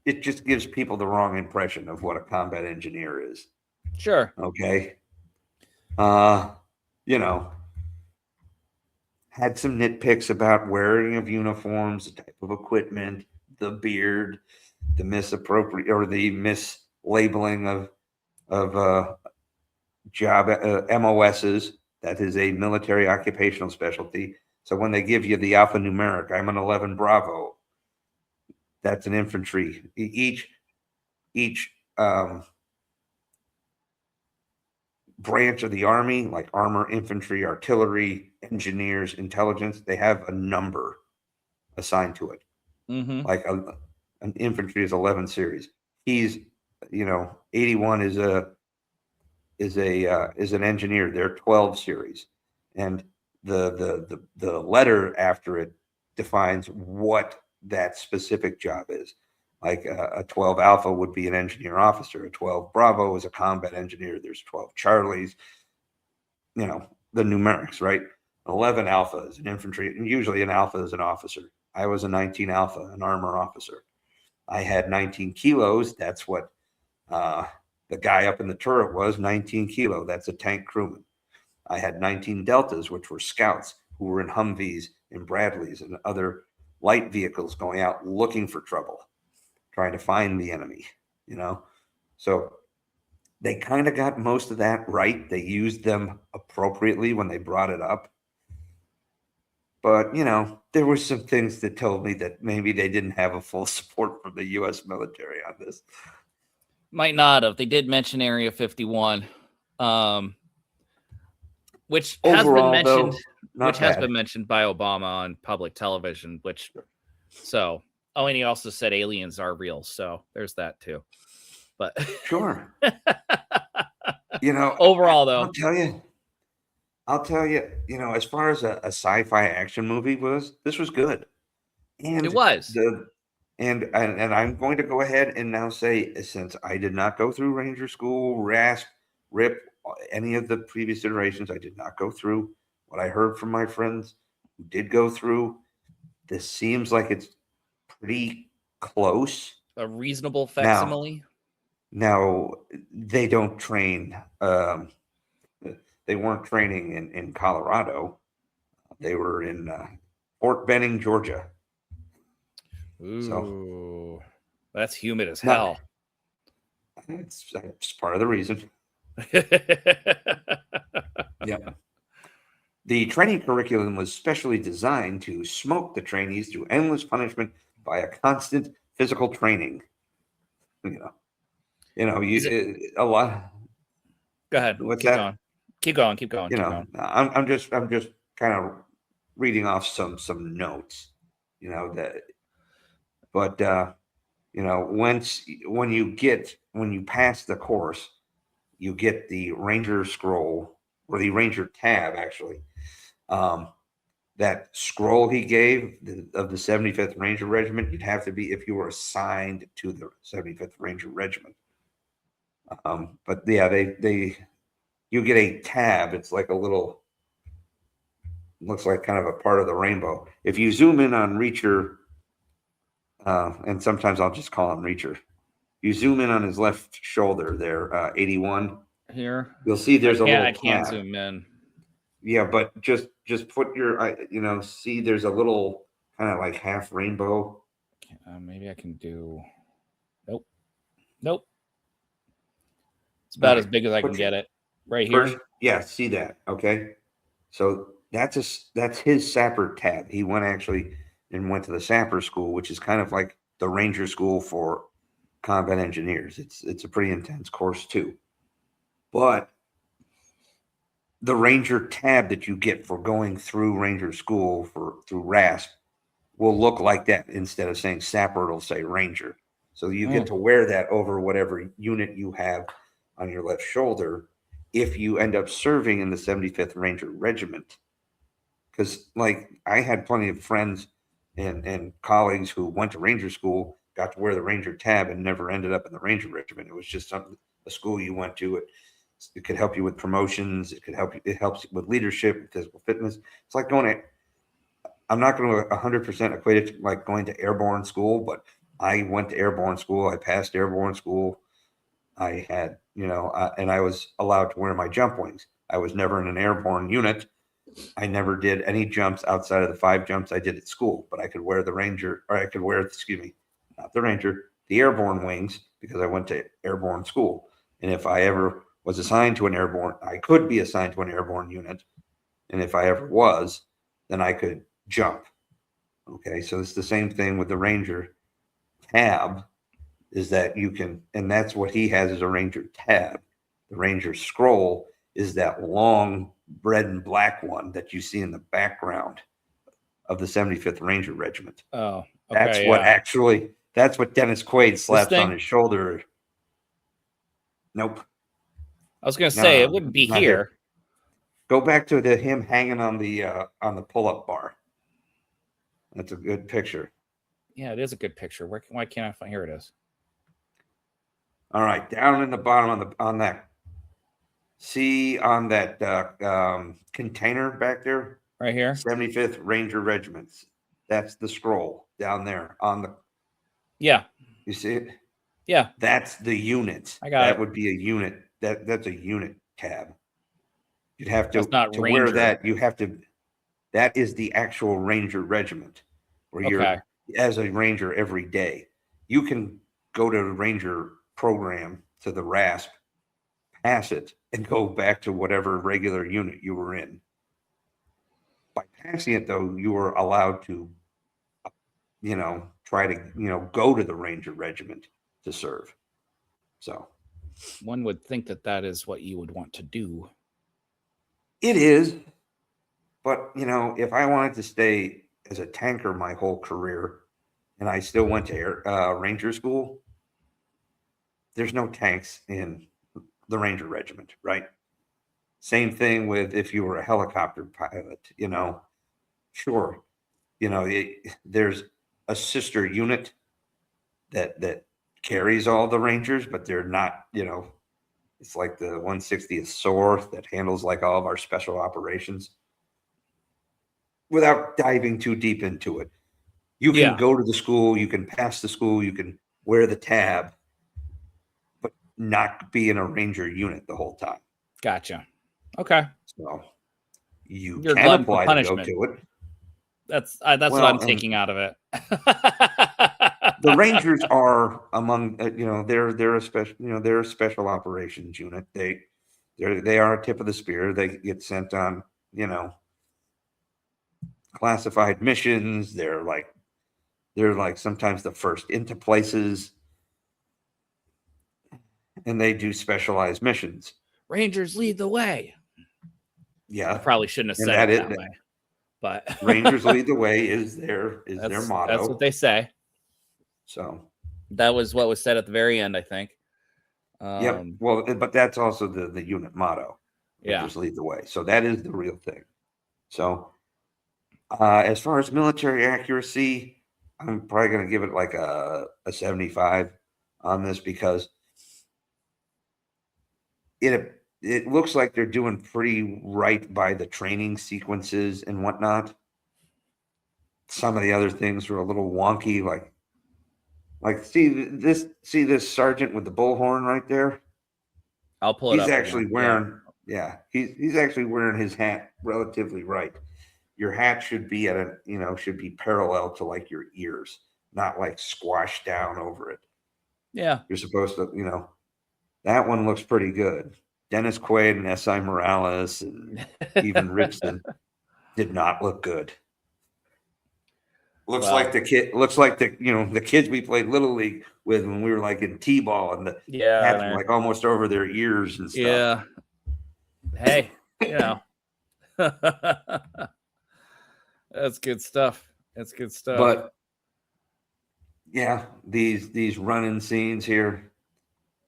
[SPEAKER 7] It just gives people the wrong impression of what a combat engineer is.
[SPEAKER 4] Sure.
[SPEAKER 7] Okay. Had some nitpicks about wearing of uniforms, the type of equipment, the beard, the mislabeling of job MOSs. That is a military occupational specialty. So when they give you the alphanumeric, I'm an 11 Bravo. That's an infantry. Each branch of the Army, like armor, infantry, artillery, engineers, intelligence, they have a number assigned to it.
[SPEAKER 4] Mm-hmm.
[SPEAKER 7] Like an infantry is 11 series. He's 81 is an engineer. They're 12 series, and the letter after it defines what that specific job is. Like a 12 Alpha would be an engineer officer. A 12 Bravo is a combat engineer. There's 12 Charlies, the numerics, right? 11 Alpha is an infantry, and usually an Alpha is an officer. I was a 19 Alpha, an armor officer. I had 19 kilos. That's what the guy up in the turret was, 19 kilo. That's a tank crewman. I had 19 Deltas, which were scouts who were in Humvees and Bradleys and other light vehicles going out looking for trouble, trying to find the enemy, So they kind of got most of that right. They used them appropriately when they brought it up. But, there were some things that told me that maybe they didn't have a full support from the U.S. military on this.
[SPEAKER 4] Might not have. They did mention Area 51, which has been mentioned. Which has been mentioned by Obama on public television, and he also said aliens are real. So there's that too. But
[SPEAKER 7] sure.
[SPEAKER 4] Overall though,
[SPEAKER 7] I'll tell you, as far as a sci-fi action movie this was good. And
[SPEAKER 4] it was.
[SPEAKER 7] And I'm going to go ahead and now say, since I did not go through Ranger School, RASP, RIP, any of the previous iterations, I did not go through. What I heard from my friends who did go through, this seems like it's pretty close.
[SPEAKER 4] A reasonable facsimile.
[SPEAKER 7] Now they don't train. They weren't training in Colorado. They were in Fort Benning, Georgia.
[SPEAKER 4] Ooh, so, that's humid as hell.
[SPEAKER 7] It's part of the reason. Yeah. The training curriculum was specially designed to smoke the trainees through endless punishment by a constant physical training. A lot.
[SPEAKER 4] Go ahead. Keep going.
[SPEAKER 7] I'm just kind of reading off some notes. When you pass the course, you get the Ranger scroll or the Ranger tab actually. That scroll he gave of the 75th Ranger Regiment, you'd have to be if you were assigned to the 75th Ranger Regiment. But yeah, you get a tab. It's like a little looks like kind of a part of the rainbow. If you zoom in on Reacher, and sometimes I'll just call him Reacher. You zoom in on his left shoulder there, 81.
[SPEAKER 4] Here,
[SPEAKER 7] You'll see there's a little
[SPEAKER 4] I can't
[SPEAKER 7] tab.
[SPEAKER 4] zoom in.
[SPEAKER 7] Yeah, but just put your, see there's a little kind of like half rainbow.
[SPEAKER 4] Maybe I can do. Nope. It's about as big as I can get it. Right here.
[SPEAKER 7] Yeah, see that? Okay, so that's his sapper tab. He went to the sapper school, which is kind of like the ranger school for combat engineers. It's a pretty intense course too, but the ranger tab that you get for going through ranger school through RASP will look like that. Instead of saying sapper, it'll say ranger. So you get to wear that over whatever unit you have on your left shoulder if you end up serving in the 75th Ranger Regiment. Because, like, I had plenty of friends and colleagues who went to Ranger school, got to wear the Ranger tab, and never ended up in the Ranger Regiment. It was just a school you went to. It could help you with promotions. It helps with leadership, physical fitness. It's like I'm not going to 100% equate it to like going to airborne school, but I went to airborne school. I passed airborne school. I had, and I was allowed to wear my jump wings. I was never in an airborne unit. I never did any jumps outside of the 5 jumps I did at school, but I could wear not the Ranger, the airborne wings, because I went to airborne school. And if I ever was assigned to I could be assigned to an airborne unit. And if I ever was, then I could jump. Okay. So it's the same thing with the Ranger tab, is that you can, and that's what he has as a Ranger tab. The Ranger scroll is that long red and black one that you see in the background of the 75th Ranger Regiment.
[SPEAKER 4] Oh,
[SPEAKER 7] okay, that's what Dennis Quaid slaps on his shoulder. Nope.
[SPEAKER 4] I was going to say, it wouldn't be here.
[SPEAKER 7] Go back to him hanging on the pull-up bar. That's a good picture.
[SPEAKER 4] Yeah, it is a good picture. Why can't I find? Here it is.
[SPEAKER 7] All right, down in the bottom on that. See on that container back there?
[SPEAKER 4] Right here?
[SPEAKER 7] 75th Ranger Regiments. That's the scroll down there on the.
[SPEAKER 4] Yeah.
[SPEAKER 7] You see it?
[SPEAKER 4] Yeah.
[SPEAKER 7] That's the unit.
[SPEAKER 4] I got it.
[SPEAKER 7] That would be a unit. That's a unit tab. You'd have to,
[SPEAKER 4] to
[SPEAKER 7] wear that. You have to. That is the actual Ranger Regiment, where you're as a Ranger every day. You can go to the Ranger program, to the RASP, pass it, and go back to whatever regular unit you were in. By passing it, though, you were allowed to, try to, go to the Ranger Regiment to serve. So
[SPEAKER 4] one would think that is what you would want to do.
[SPEAKER 7] It is. But, if I wanted to stay as a tanker my whole career and I still went to Ranger school, there's no tanks in the Ranger Regiment, right? Same thing with if you were a helicopter pilot, sure. There's a sister unit that carries all the Rangers, but they're not, it's like the 160th SOAR that handles like all of our special operations. Without diving too deep into it, you can go to the school, you can pass the school, you can wear the tab, but not be in a Ranger unit the whole time.
[SPEAKER 4] Gotcha. Okay.
[SPEAKER 7] So you
[SPEAKER 4] You're
[SPEAKER 7] can apply to go to it.
[SPEAKER 4] That's what I'm taking out of it.
[SPEAKER 7] The Rangers are among, they're a special, they're a special operations unit. They are a tip of the spear. They get sent on, classified missions. They're like sometimes the first into places, and they do specialized missions.
[SPEAKER 4] Rangers lead the way.
[SPEAKER 7] Yeah,
[SPEAKER 4] I probably shouldn't have said it that way, but
[SPEAKER 7] Rangers lead the way is their motto.
[SPEAKER 4] That's what they say.
[SPEAKER 7] So
[SPEAKER 4] that was what was said at the very end, I think.
[SPEAKER 7] Yeah, well, but that's also the unit motto. Rangers lead the way. So that is the real thing. So as far as military accuracy, I'm probably going to give it like a 75 on this, because it it looks like they're doing pretty right by the training sequences and whatnot. Some of the other things were a little wonky, like see this sergeant with the bullhorn right there.
[SPEAKER 4] I'll pull it
[SPEAKER 7] He's
[SPEAKER 4] up.
[SPEAKER 7] actually
[SPEAKER 4] again.
[SPEAKER 7] wearing, he's actually wearing his hat relatively right. Your hat should be at a, should be parallel to like your ears, not like squashed down over it.
[SPEAKER 4] Yeah.
[SPEAKER 7] You're supposed to, that one looks pretty good. Dennis Quaid and S.I. Morales and even Ribson did not look good. Looks like the kids we played Little League with when we were like in T-ball, and the hats were like almost over their ears and stuff.
[SPEAKER 4] Yeah. Hey, that's good stuff. That's good stuff.
[SPEAKER 7] But yeah, these running scenes here.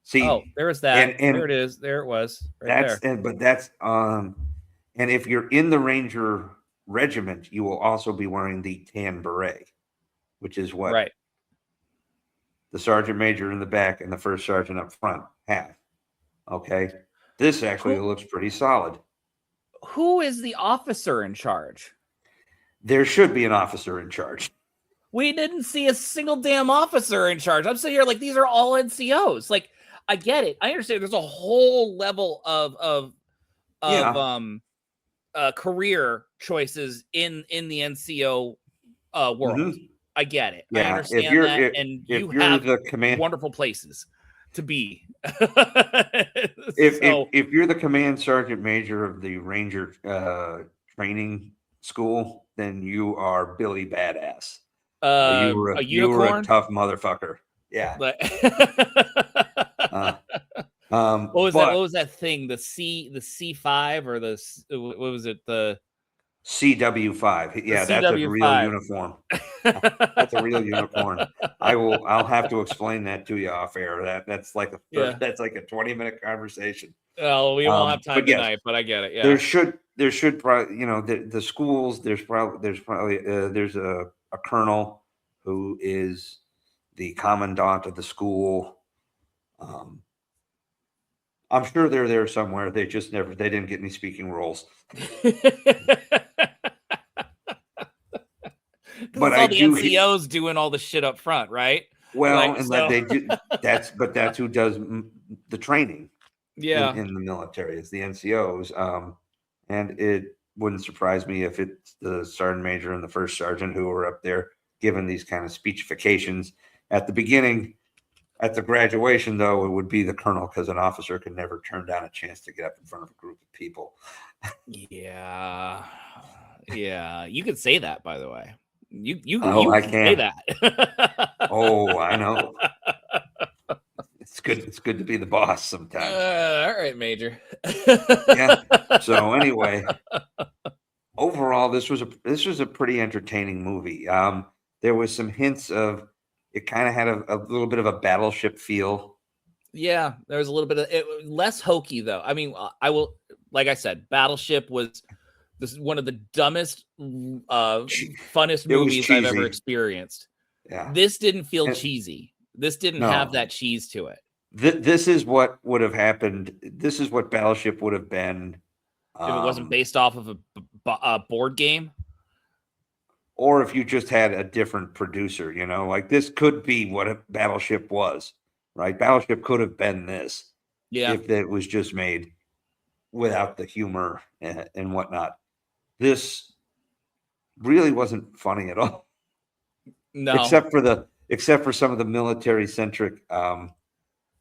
[SPEAKER 7] See,
[SPEAKER 4] there was that.
[SPEAKER 7] And
[SPEAKER 4] there it is. There it was. Right
[SPEAKER 7] there. And if you're in the Ranger regiment, you will also be wearing the tan beret, which is what the sergeant major in the back and the first sergeant up front have. Okay, this actually looks pretty solid.
[SPEAKER 4] Who is the officer in charge?
[SPEAKER 7] There should be an officer in charge.
[SPEAKER 4] We didn't see a single damn officer in charge. I'm sitting here like these are all NCOs. Like, I get it. I understand there's a whole level of career choices in the NCO world. Mm-hmm. I get it.
[SPEAKER 7] Yeah.
[SPEAKER 4] I understand that. And you have wonderful places to be.
[SPEAKER 7] If you're the command sergeant major of the Ranger training school, then you are Billy Badass. You were a tough motherfucker. Yeah.
[SPEAKER 4] But what was that thing? The C5 or what was it? The
[SPEAKER 7] CW5. Yeah, that's a real uniform. That's a real unicorn. I'll have to explain that to you off air. That's like a 20-minute conversation.
[SPEAKER 4] Well, we won't have time tonight, but I get it. Yeah.
[SPEAKER 7] There should probably, the schools, there's a colonel who is the commandant of the school. I'm sure they're there somewhere. They didn't get any speaking roles.
[SPEAKER 4] But all the NCOs doing all the shit up front, right?
[SPEAKER 7] Well, they do. That's who does the training.
[SPEAKER 4] Yeah,
[SPEAKER 7] in the military, it's the NCOs. And it wouldn't surprise me if it's the sergeant major and the first sergeant who are up there giving these kind of speechifications at the beginning. At the graduation, though, it would be the colonel, because an officer can never turn down a chance to get up in front of a group of people.
[SPEAKER 4] Yeah. You could say that, by the way. You
[SPEAKER 7] I
[SPEAKER 4] can
[SPEAKER 7] can
[SPEAKER 4] say that.
[SPEAKER 7] Oh, I know. It's good. It's good to be the boss sometimes.
[SPEAKER 4] All right, Major.
[SPEAKER 7] Yeah. So anyway, overall, this was a pretty entertaining movie. There was some hints of. It kind of had a little bit of a Battleship feel.
[SPEAKER 4] Yeah, there was a little bit of it, less hokey, though. I mean, like I said, Battleship was one of the dumbest, funnest movies I've ever experienced.
[SPEAKER 7] Yeah,
[SPEAKER 4] this didn't feel cheesy. This didn't have that cheese to it.
[SPEAKER 7] This is what would have happened. This is what Battleship would have been
[SPEAKER 4] if it wasn't based off of a board game.
[SPEAKER 7] Or if you just had a different producer, like this could be what a Battleship was, right? Battleship could have been this, if it was just made without the humor and whatnot. This really wasn't funny at all.
[SPEAKER 4] No,
[SPEAKER 7] except for some of the military centric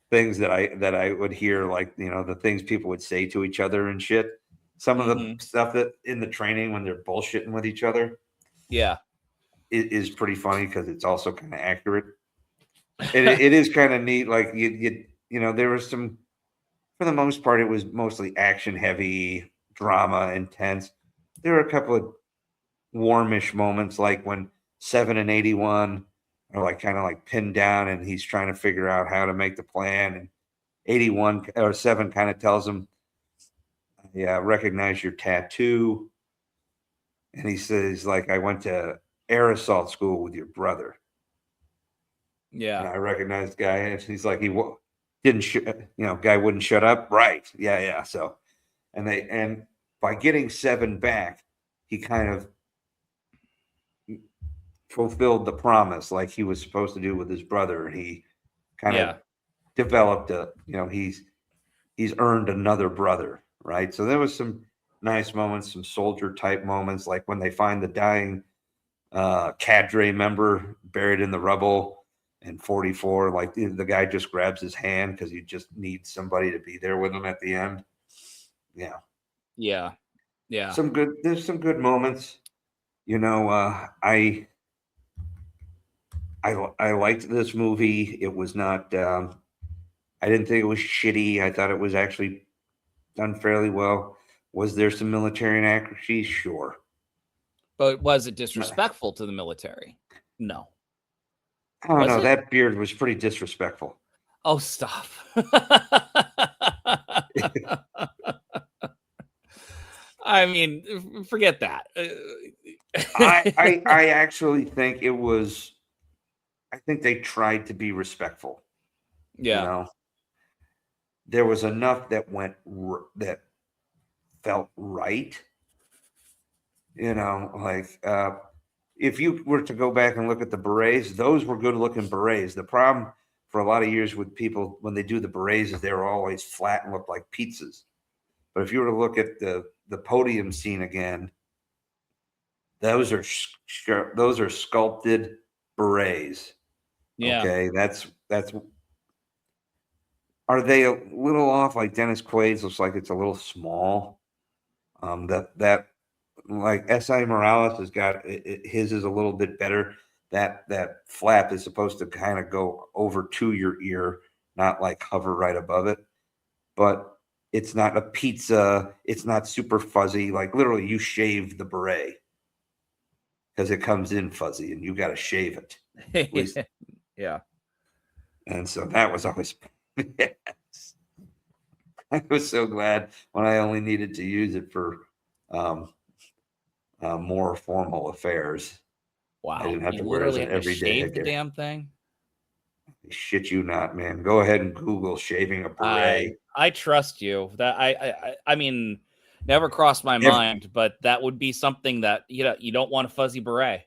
[SPEAKER 7] things that I would hear, like the things people would say to each other and shit. Some of the stuff that in the training when they're bullshitting with each other.
[SPEAKER 4] Yeah,
[SPEAKER 7] it is pretty funny because it's also kind of accurate. It is kind of neat. Like there was some, for the most part, it was mostly action heavy, drama, intense. There were a couple of warmish moments, like when 7 and 81 are like kind of like pinned down, and he's trying to figure out how to make the plan. And 81 or 7 kind of tells him, "Yeah, recognize your tattoo." And he says, like, I went to air assault school with your brother.
[SPEAKER 4] Yeah.
[SPEAKER 7] And I recognize the guy. And he's like, guy wouldn't shut up. Right. Yeah. So, and by getting 7 back, he kind of fulfilled the promise like he was supposed to do with his brother. He kind of developed he's earned another brother, right? So there was some nice moments, some soldier type moments, like when they find the dying cadre member buried in the rubble in 44, like the guy just grabs his hand because he just needs somebody to be there with him at the end. Yeah.
[SPEAKER 4] There's
[SPEAKER 7] some good moments. I liked this movie. It was not I didn't think it was shitty. I thought it was actually done fairly well. Was there some military inaccuracies? Sure.
[SPEAKER 4] But was it disrespectful to the military? No.
[SPEAKER 7] I don't know. That beard was pretty disrespectful.
[SPEAKER 4] Oh, stop. I mean, forget that.
[SPEAKER 7] I actually think it was. I think they tried to be respectful.
[SPEAKER 4] Yeah.
[SPEAKER 7] There was enough that that felt right. If you were to go back and look at the berets, those were good looking berets. The problem for a lot of years with people when they do the berets is they were always flat and looked like pizzas. But if you were to look at the podium scene again, those are sculpted berets.
[SPEAKER 4] Yeah.
[SPEAKER 7] Okay, that's. Are they a little off? Like Dennis Quaid's looks like it's a little small. That like S.I. Morales has got his is a little bit better. That flap is supposed to kind of go over to your ear, not like hover right above it. But it's not a pizza. It's not super fuzzy. Like literally, you shave the beret because it comes in fuzzy, and you got to shave it.
[SPEAKER 4] Yeah.
[SPEAKER 7] And so that was always. Yes. I was so glad when I only needed to use it for more formal affairs.
[SPEAKER 4] Wow.
[SPEAKER 7] I didn't have to wear it every day.
[SPEAKER 4] Shave the damn thing.
[SPEAKER 7] Shit you not, man. Go ahead and Google shaving a beret.
[SPEAKER 4] I trust you. That I mean, never crossed my mind, but that would be something that you don't want a fuzzy beret.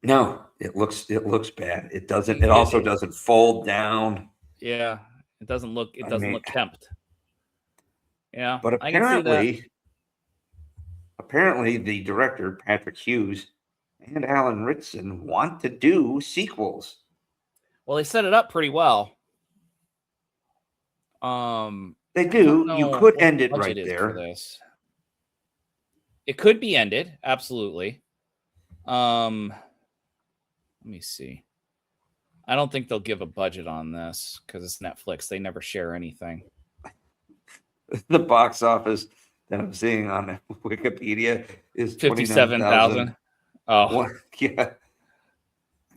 [SPEAKER 7] No, it looks bad. It doesn't. It also doesn't fold down.
[SPEAKER 4] Yeah, it doesn't look kempt. Yeah,
[SPEAKER 7] but apparently, the director Patrick Hughes and Alan Ritson want to do sequels.
[SPEAKER 4] Well, they set it up pretty well.
[SPEAKER 7] They do. You could end it right there.
[SPEAKER 4] This. It could be ended, absolutely. Let me see. I don't think they'll give a budget on this because it's Netflix. They never share anything.
[SPEAKER 7] The box office that I'm seeing on Wikipedia is
[SPEAKER 4] 57,000. Oh,
[SPEAKER 7] yeah.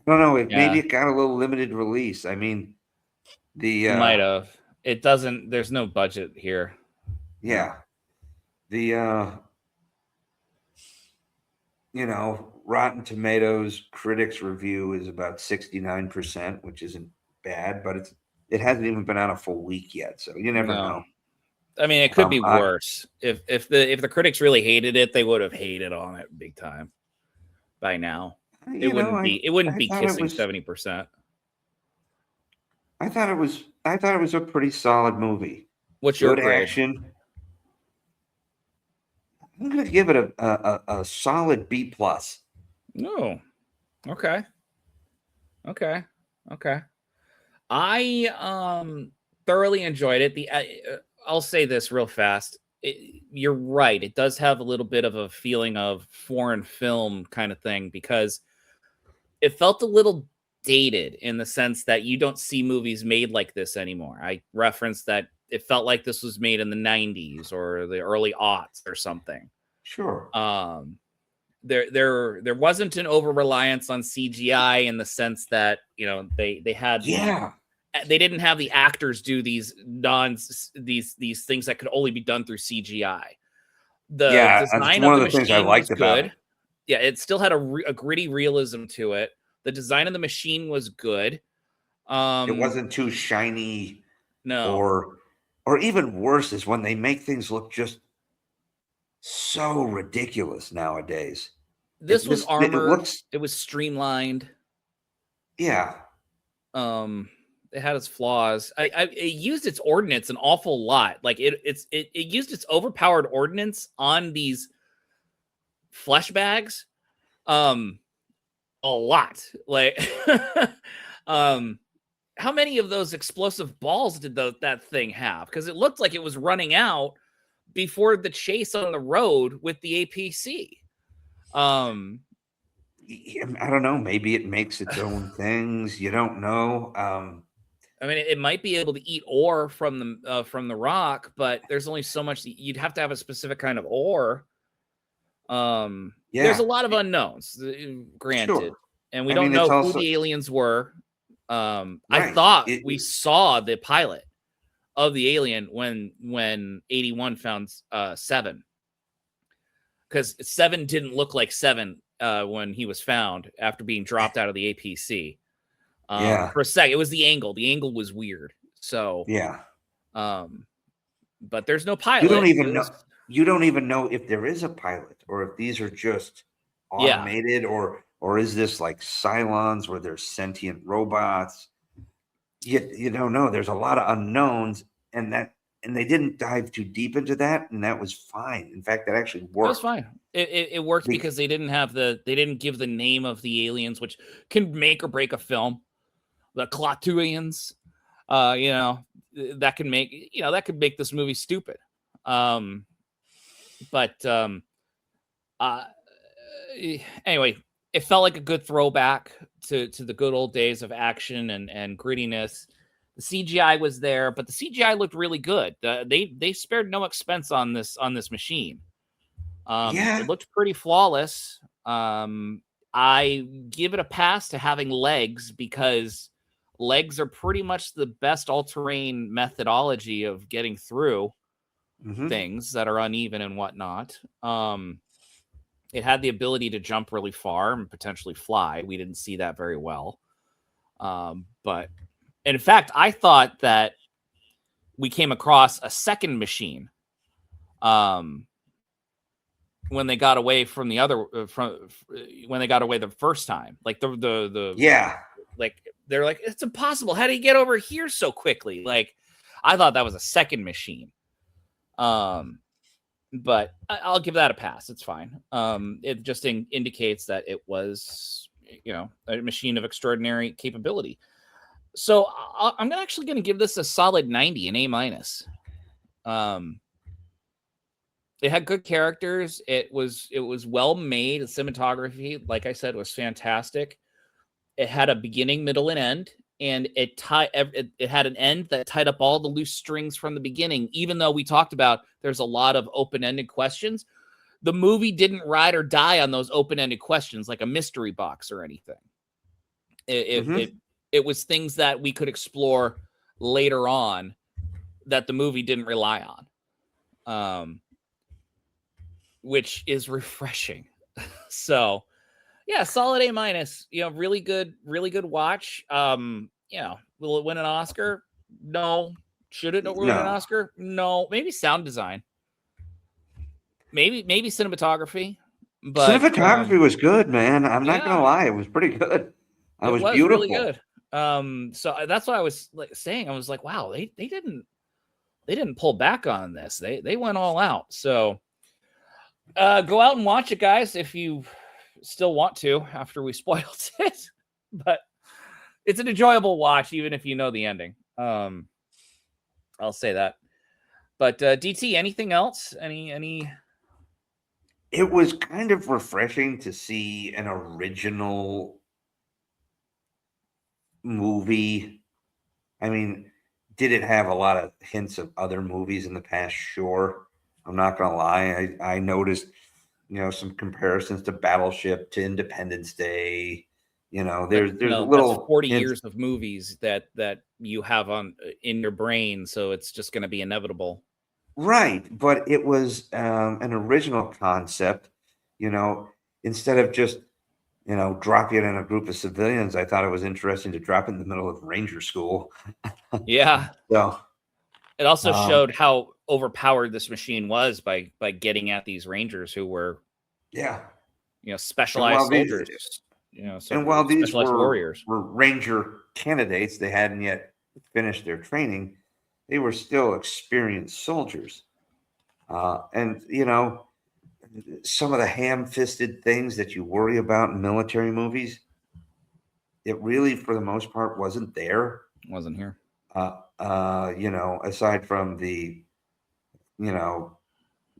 [SPEAKER 7] No, maybe it got a little limited release. I mean,
[SPEAKER 4] might have. It doesn't. There's no budget here.
[SPEAKER 7] Yeah. Rotten Tomatoes critics review is about 69%, which isn't bad, but it hasn't even been out a full week yet, so you never know.
[SPEAKER 4] I mean, it could be worse. If the critics really hated it, they would have hated on it big time by now. It wouldn't be kissing 70%.
[SPEAKER 7] I thought it was a pretty solid movie.
[SPEAKER 4] What's your grade?
[SPEAKER 7] Action. I'm going to give it a solid B+.
[SPEAKER 4] No. Okay. I thoroughly enjoyed it. I'll say this real fast. You're right. It does have a little bit of a feeling of foreign film kind of thing because it felt a little dated in the sense that you don't see movies made like this anymore. I referenced that it felt like this was made in the 90s or the early aughts or something.
[SPEAKER 7] Sure.
[SPEAKER 4] There wasn't an over reliance on CGI in the sense that they had they didn't have the actors do these things that could only be done through CGI. The design of the machine was good. Yeah, it still had a gritty realism to it. The design of the machine was good.
[SPEAKER 7] It wasn't too shiny,
[SPEAKER 4] No.
[SPEAKER 7] or even worse is when they make things look just so ridiculous nowadays.
[SPEAKER 4] This was
[SPEAKER 7] It
[SPEAKER 4] armored.
[SPEAKER 7] looks,
[SPEAKER 4] It was streamlined.
[SPEAKER 7] yeah,
[SPEAKER 4] It had its flaws. It used its ordnance an awful lot. Like it used its overpowered ordnance on these flesh bags a lot. Like how many of those explosive balls did that thing have? Because it looked like it was running out before the chase on the road with the APC.
[SPEAKER 7] I don't know. Maybe it makes its own things. You don't know.
[SPEAKER 4] I mean, it might be able to eat ore from the rock, but there's only so much. You'd have to have a specific kind of ore. There's a lot of unknowns, granted,
[SPEAKER 7] Sure.
[SPEAKER 4] and we
[SPEAKER 7] I
[SPEAKER 4] don't
[SPEAKER 7] mean,
[SPEAKER 4] know
[SPEAKER 7] it's
[SPEAKER 4] who
[SPEAKER 7] also-
[SPEAKER 4] the aliens were. I
[SPEAKER 7] Right.
[SPEAKER 4] thought we saw the pilot of the alien when 81 found 7, because 7 didn't look like 7 when he was found after being dropped out of the APC.
[SPEAKER 7] Yeah.
[SPEAKER 4] For a sec, it was the angle. The angle was weird. So
[SPEAKER 7] Yeah.
[SPEAKER 4] but there's no pilot.
[SPEAKER 7] You don't even know. You don't even know if there is a pilot or if these are just
[SPEAKER 4] Yeah.
[SPEAKER 7] automated or is this like Cylons where there's sentient robots? You don't know. There's a lot of unknowns, and they didn't dive too deep into that, and that was fine. In fact, that actually
[SPEAKER 4] It
[SPEAKER 7] worked.
[SPEAKER 4] was fine. It worked because they didn't give the name of the aliens, which can make or break a film. The Klaatuians, that can make this movie stupid. Anyway, it felt like a good throwback to the good old days of action and grittiness. The CGI was there, but the CGI looked really good. They spared no expense on this machine.
[SPEAKER 7] Yeah.
[SPEAKER 4] It looked pretty flawless. I give it a pass to having legs, because legs are pretty much the best all-terrain methodology of getting through things that are uneven and whatnot. It had the ability to jump really far and potentially fly. We didn't see that very well. But in fact, I thought that we came across a second machine when they got away from the other when they got away the first time. Like the like they're like, it's impossible. How did he get over here so quickly? Like, I thought that was a second machine. But I'll give that a pass. It's fine. It just indicates that it was, a machine of extraordinary capability. So I'm actually going to give this a solid 90, an A-. It had good characters. It was well made. The cinematography, like I said, was fantastic. It had a beginning, middle, and end. And it had an end that tied up all the loose strings from the beginning. Even though we talked about there's a lot of open-ended questions, the movie didn't ride or die on those open-ended questions like a mystery box or anything. It was things that we could explore later on that the movie didn't rely on, which is refreshing. So. Yeah, solid A-. Really good watch. Will it win an Oscar? No. Should it win an Oscar? No. Maybe sound design. Maybe cinematography. But
[SPEAKER 7] cinematography was good, man. I'm not gonna lie, it was pretty good. It was beautiful.
[SPEAKER 4] Really good. So that's what I was saying. I was like, wow, they didn't pull back on this. They went all out. So go out and watch it, guys, if you still want to after we spoiled it. But it's an enjoyable watch, even if you know the ending. I'll say that. But DT, anything else? Any?
[SPEAKER 7] It was kind of refreshing to see an original movie. I mean, did it have a lot of hints of other movies in the past? Sure. I'm not gonna lie. I noticed, some comparisons to Battleship, to Independence Day. There's a little
[SPEAKER 4] that's 40 years of movies that you have in your brain, so it's just going to be inevitable.
[SPEAKER 7] Right, but it was an original concept. Instead of just drop you in a group of civilians. I thought it was interesting to drop in the middle of Ranger School.
[SPEAKER 4] Yeah.
[SPEAKER 7] So
[SPEAKER 4] it also showed how overpowered this machine was by getting at these Rangers who were, specialized soldiers.
[SPEAKER 7] And while these
[SPEAKER 4] warriors
[SPEAKER 7] were Ranger candidates, they hadn't yet finished their training. They were still experienced soldiers. And, some of the ham-fisted things that you worry about in military movies, it really, for the most part, wasn't there.
[SPEAKER 4] Wasn't here.
[SPEAKER 7] Aside from the,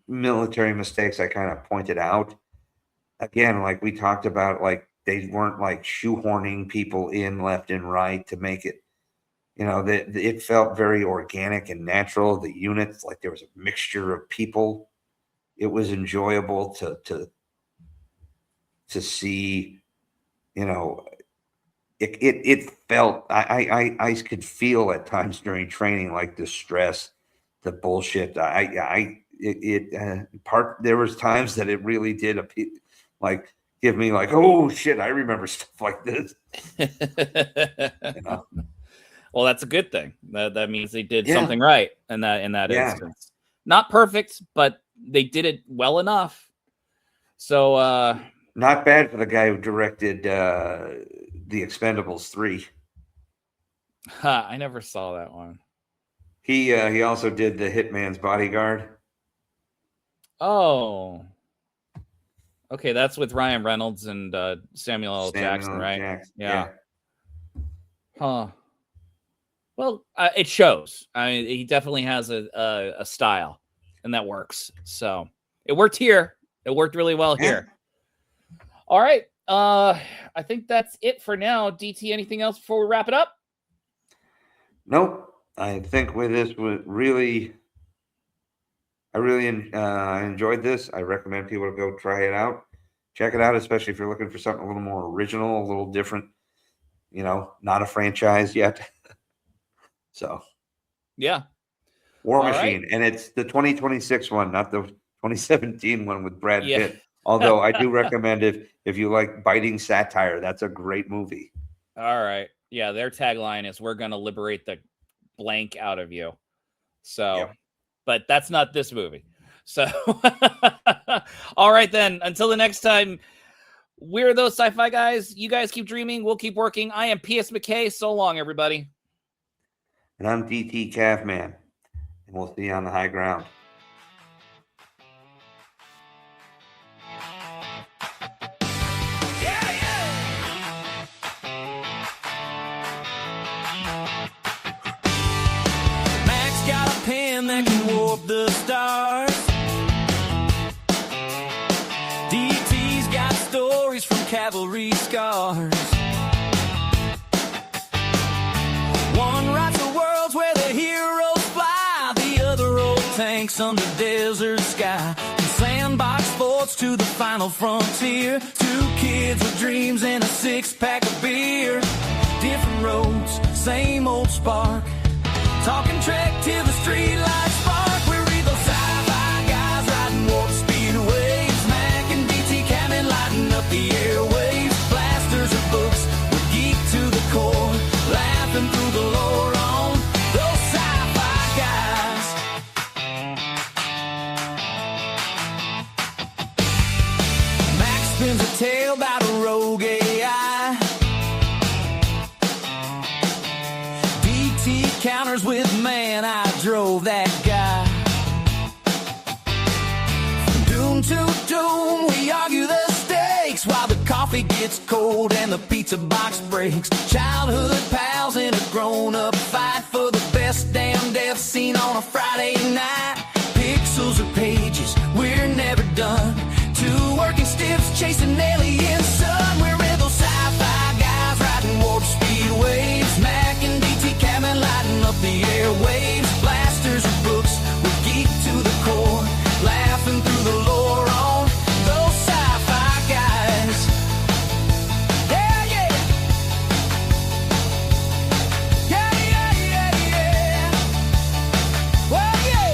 [SPEAKER 7] military mistakes I kind of pointed out. Again, like we talked about, like they weren't like shoehorning people in left and right to make it, it felt very organic and natural. The units, like there was a mixture of people. It was enjoyable to see, it felt, I could feel at times during training, like the stress, the bullshit. There was times that it really did like give me like, oh shit, I remember stuff like this.
[SPEAKER 4] Well, that's a good thing. That means they did something right in that instance. Not perfect, but they did it well enough. So
[SPEAKER 7] not bad for the guy who directed The Expendables 3.
[SPEAKER 4] I never saw that one.
[SPEAKER 7] He also did The Hitman's Bodyguard.
[SPEAKER 4] Oh. Okay, that's with Ryan Reynolds and Samuel L. Jackson, right? Yeah. Huh. Well, it shows. I mean, he definitely has a style, and that works. So it worked here. It worked really well here. All right. I think that's it for now. DT, anything else before we wrap it up?
[SPEAKER 7] Nope. I think with this, I really enjoyed this. I recommend people to go try it out. Check it out, especially if you're looking for something a little more original, a little different, not a franchise yet. So,
[SPEAKER 4] yeah.
[SPEAKER 7] War Machine. Right. And it's the 2026 one, not the 2017 one with Brad Pitt. Although I do recommend if you like biting satire, that's a great movie.
[SPEAKER 4] All right. Yeah, their tagline is "We're going to liberate the blank out of you." So, but that's not this movie. So, all right then. Until the next time, we're those sci-fi guys. You guys keep dreaming. We'll keep working. I am P.S. McKay. So long, everybody.
[SPEAKER 7] And I'm DT Calfman. And we'll see you on the high ground.
[SPEAKER 10] Mack's got a pen that can warp the stars. DT's got stories from cavalry scars. One writes the worlds where the heroes fly, the other old tanks under desert sky. From sandbox sports to the final frontier, two kids with dreams and a six-pack of beer. Different roads, same old spark. Talking Trek till the streetlights spark. We read those sci-fi guys riding warp speed waves. Mack and DT Cameron lighting up the airwaves. Blasters of books, we're geek to the core. Laughing through the lore on those sci-fi guys. Mack spins a tale about a rogue AI. DT counters with, man, I drove that guy. From doom to doom, we argue the stakes while the coffee gets cold and the pizza box breaks. Childhood pals in a grown-up fight for the best damn death scene on a Friday night. Pixels or pages, we're never done. Two working stiffs chasing alien sun. We're in those sci-fi guys riding warp speed waves. Mack and DT Cameron lighting up the airwaves. Blasters or books, we're geek to the core. Laughing through the lore on those sci-fi guys. Yeah, yeah. Yeah, yeah, yeah, yeah. Well, yeah.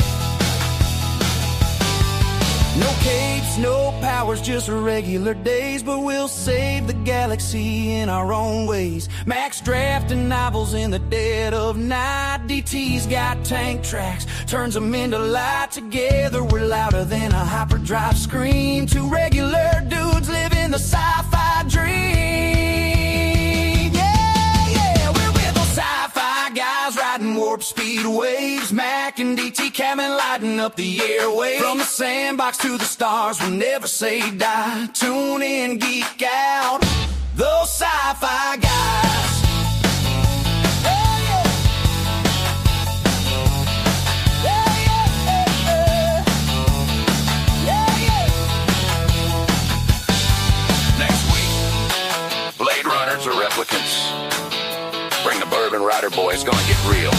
[SPEAKER 10] No capes, no power hours, just regular days, but we'll save the galaxy in our own ways. Mack's drafting novels in the dead of night. DT's got tank tracks, turns them into light. Together we're louder than a hyperdrive scream. Two regular dudes living the sci-fi dream. Yeah, yeah, we're with those sci-fi guys riding warp speed waves. Mack and DT coming lighting up the airwaves. From the sandbox to the stars, we'll never say die. Tune in, geek out, those sci-fi guys. Oh, yeah. Yeah, yeah, yeah, yeah.
[SPEAKER 2] Next week, Blade Runners or replicants? Bring the Bourbon Rider boys, gonna get real.